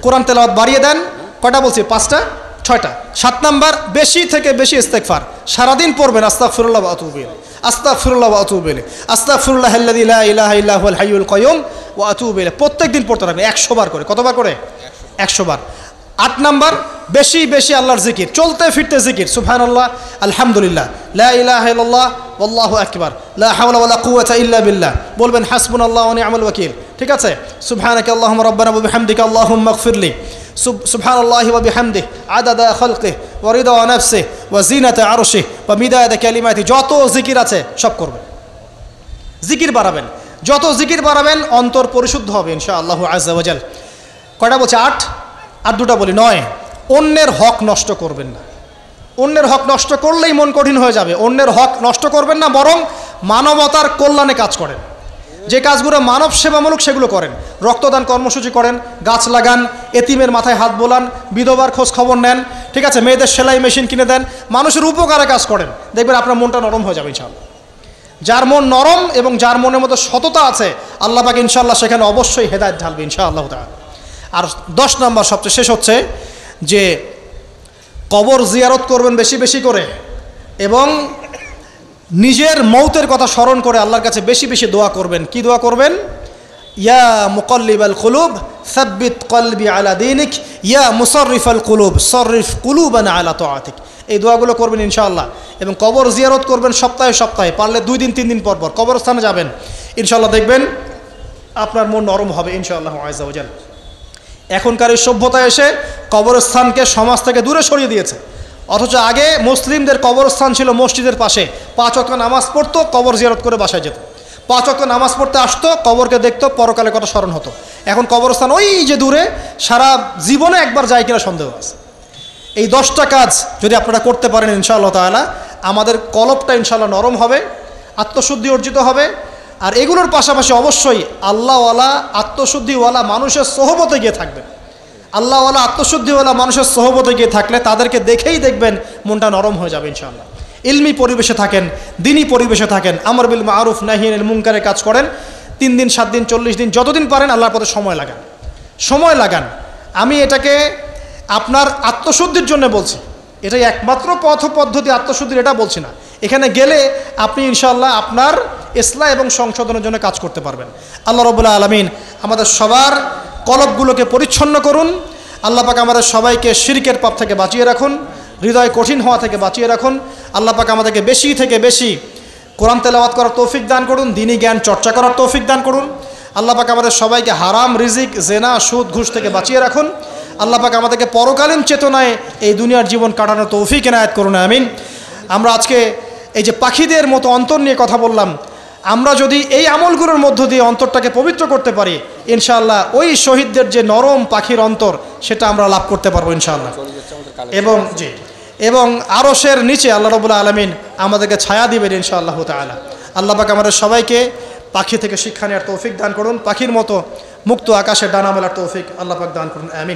S1: কোরআন তেলাওয়াত বাড়িয়ে দেন। কয়টা বলছি? 5টা 6টা। 7 নাম্বার বেশি থেকে বেশি ইস্তেগফার, সারাদিন পড়বেন আস্তাগফিরুল্লাহ ওয়া আতুবু ইলাইহি, আস্তাগফিরুল্লাহ ওয়া আতুবু ইলাইহি, আস্তাগফিরুল্লাহাল্লাযী লা ইলাহা ইল্লা হুয়াল হাইয়ুল কাইয়ুম ওয়া আতুবু ইলাইহি। প্রত্যেক দিন পড়তে থাকবেন 100 বার করে। কতবার করে? 100 বার। 8 নাম্বার বেশি বেশি আল্লাহর জিকির, চলতে ফিরতে জিকির, সুবহানাল্লাহ, আলহামদুলিল্লাহ, লা ইলাহা ইল্লাল্লাহ, ওয়াল্লাহু আকবার, লা হাওলা ওয়ালা কুওয়াতা ইল্লা বিল্লাহ, বলবেন হাসবুনাল্লাহু ওয়া নি'মাল ওয়াকিল, ঠিক আছে? সুবহানাকা আল্লাহুম্মা রাব্বানা ওয়া বিহামদিকা আল্লাহুম্মা ইগফিরলি, সুবহানাল্লাহি ওয়া বিহামদিহি আদাদা খালকিহি ওয়া রিদা নাফসিহি ওয়া জিনাতা আরশিহি ওয়া মিদাদা কালিমাতিহি। যত জিকির আছে সব করবেন, জিকির বাড়াবেন, যত জিকির বাড়াবেন অন্তর পরিশুদ্ধ হবে ইনশাআল্লাহু আযজা ওয়া জাল। কয়টা বলছে? 8। আর 2টা বলি। 9, অন্যের হক নষ্ট করবেন না। অন্যের হক নষ্ট করলেই মন কঠিন হয়ে যাবে। অন্যের হক নষ্ট করবেন না, বরং মানবতার কল্যাণে কাজ করেন। যে কাজগুলো মানব সেবামূলক সেগুলো করেন, রক্তদান কর্মসূচি করেন, গাছ লাগান, এতিমের মাথায় হাত বোলান, বিধবার খোঁজ খবর নেন, ঠিক আছে? মেয়েদের সেলাই মেশিন কিনে দেন, মানুষের উপকারে কাজ করেন, দেখবেন আপনার মনটা নরম হয়ে যাবে ইনশাআল্লাহ। যার মন নরম এবং যার মনের মধ্যে সততা আছে আল্লাহ পাক ইনশাআল্লাহ সেখানে অবশ্যই হেদায়েত ঢালবে ইনশাআল্লাহ তাআলা। আর 10 নম্বর সবচেয়ে শেষ হচ্ছে যে কবর জিয়ারত করবেন বেশি বেশি করে, এবং নিজের মৌতের কথা স্মরণ করে আল্লাহর কাছে বেশি বেশি দোয়া করবেন। কি দোয়া করবেন? ইয়া মুকাল্লিবাল কুলুব সাব্বিত কলবি আলা দীনিক, ইয়া মুসাররিফাল কুলুব সররিফ কুলুবানা আলা তাআতিক। এই দোয়াগুলো করবেন ইনশাআল্লাহ। এবং কবর জিয়ারত করবেন সপ্তাহে সপ্তাহে, পারলে 2 দিন 3 দিন পর পর কবরস্থানে যাবেন, ইনশাআল্লাহ দেখবেন আপনার মন নরম হবে ইনশাআল্লাহু আযজা ওয়া জাল। এখনকার এই সভ্যতা এসে কবরস্থানকে সমাজ থেকে দূরে সরিয়ে দিয়েছে, অথচ আগে মুসলিমদের কবরস্থান ছিল মসজিদের পাশে, 5 ওয়াক্ত নামাজ পড়তো, কবর জিয়ারত করে বাসায় যেত, 5 ওয়াক্ত নামাজ পড়তে আসতো, কবরকে দেখতো, পরকালে কথা স্মরণ হতো। এখন কবরস্থান ওই যে দূরে, সারা জীবনে একবার যায় কিনা সন্দেহ আছে। এই 10টা কাজ যদি আপনারা করতে পারেন ইনশাআল্লাহ তাআলা আমাদের কলবটা ইনশাআল্লাহ নরম হবে, আত্মশুদ্ধি অর্জিত হবে। আর এগুলোর পাশাপাশি অবশ্যই আল্লাহওয়ালা আত্মশুদ্ধিওয়ালা মানুষের সোহবতে গিয়ে থাকবেন। আল্লাহওয়ালা আত্মশুদ্ধিওয়ালা মানুষের সোহবতে গিয়ে থাকলে তাদেরকে দেখেই দেখবেন মনটা নরম হয়ে যাবে ইনশাআল্লাহ। ইলমি পরিবেশে থাকেন, দিনী পরিবেশে থাকেন, আমর বিল মারুফ নাহি আনিল মুনকারের কাজ করেন, 3 দিন 7 দিন 40 দিন যতদিন পারেন আল্লাহর পথে সময় লাগান, সময় লাগান। আমি এটাকে আপনার আত্মশুদ্ধির জন্য বলছি, এটাই একমাত্র পথ পদ্ধতি আত্মশুদ্ধির, এটা বলছি না। এখানে গেলে আপনি ইনশাআল্লাহ আপনার ইসলাহ এবং সংশোধনের জন্য কাজ করতে পারবেন। আল্লাহ রাব্বুল আলামিন আমাদের সবার কলবগুলোকে পরিচ্ছন্ন করুন। আল্লাহ পাক আমাদের সবাইকে শিরকের পাপ থেকে বাঁচিয়ে রাখুন, হৃদয় কঠিন হওয়া থেকে বাঁচিয়ে রাখুন। আল্লাহ পাক আমাদেরকে বেশি থেকে বেশি কোরআন তেলাওয়াত করার তৌফিক দান করুন, দ্বীনি জ্ঞান চর্চা করার তৌফিক দান করুন। আল্লাহ পাক আমাদের সবাইকে হারাম রিজিক, জেনা, সুদ, ঘুষ থেকে বাঁচিয়ে রাখুন। আল্লাহ পাক আমাদেরকে পরকালীন চেতনায় এই দুনিয়ার জীবন কাটানোর তৌফিক এনায়েত করুন, আমিন। আমরা আজকে এই যে পাখিদের মতো অন্তর নিয়ে কথা বললাম, আমরা যদি এই আমলগুলোর মধ্য দিয়ে অন্তরটাকে পবিত্র করতে পারি, ইনশাআল্লাহ ওই শহীদদের যে নরম পাখির অন্তর, সেটা আমরা লাভ করতে পারবো ইনশাআল্লাহ। এবং আরশের নিচে আল্লাহ রাব্বুল আলামিন আমাদেরকে ছায়া দিবেন ইনশাআল্লাহ তাআলা। আল্লাহ পাক আমাদের সবাইকে পাখি থেকে শিক্ষা নেওয়ার তৌফিক দান করুন, পাখির মতো মুক্ত আকাশে ডানা মেলার তৌফিক আল্লাহ পাক দান করুন, আমিন।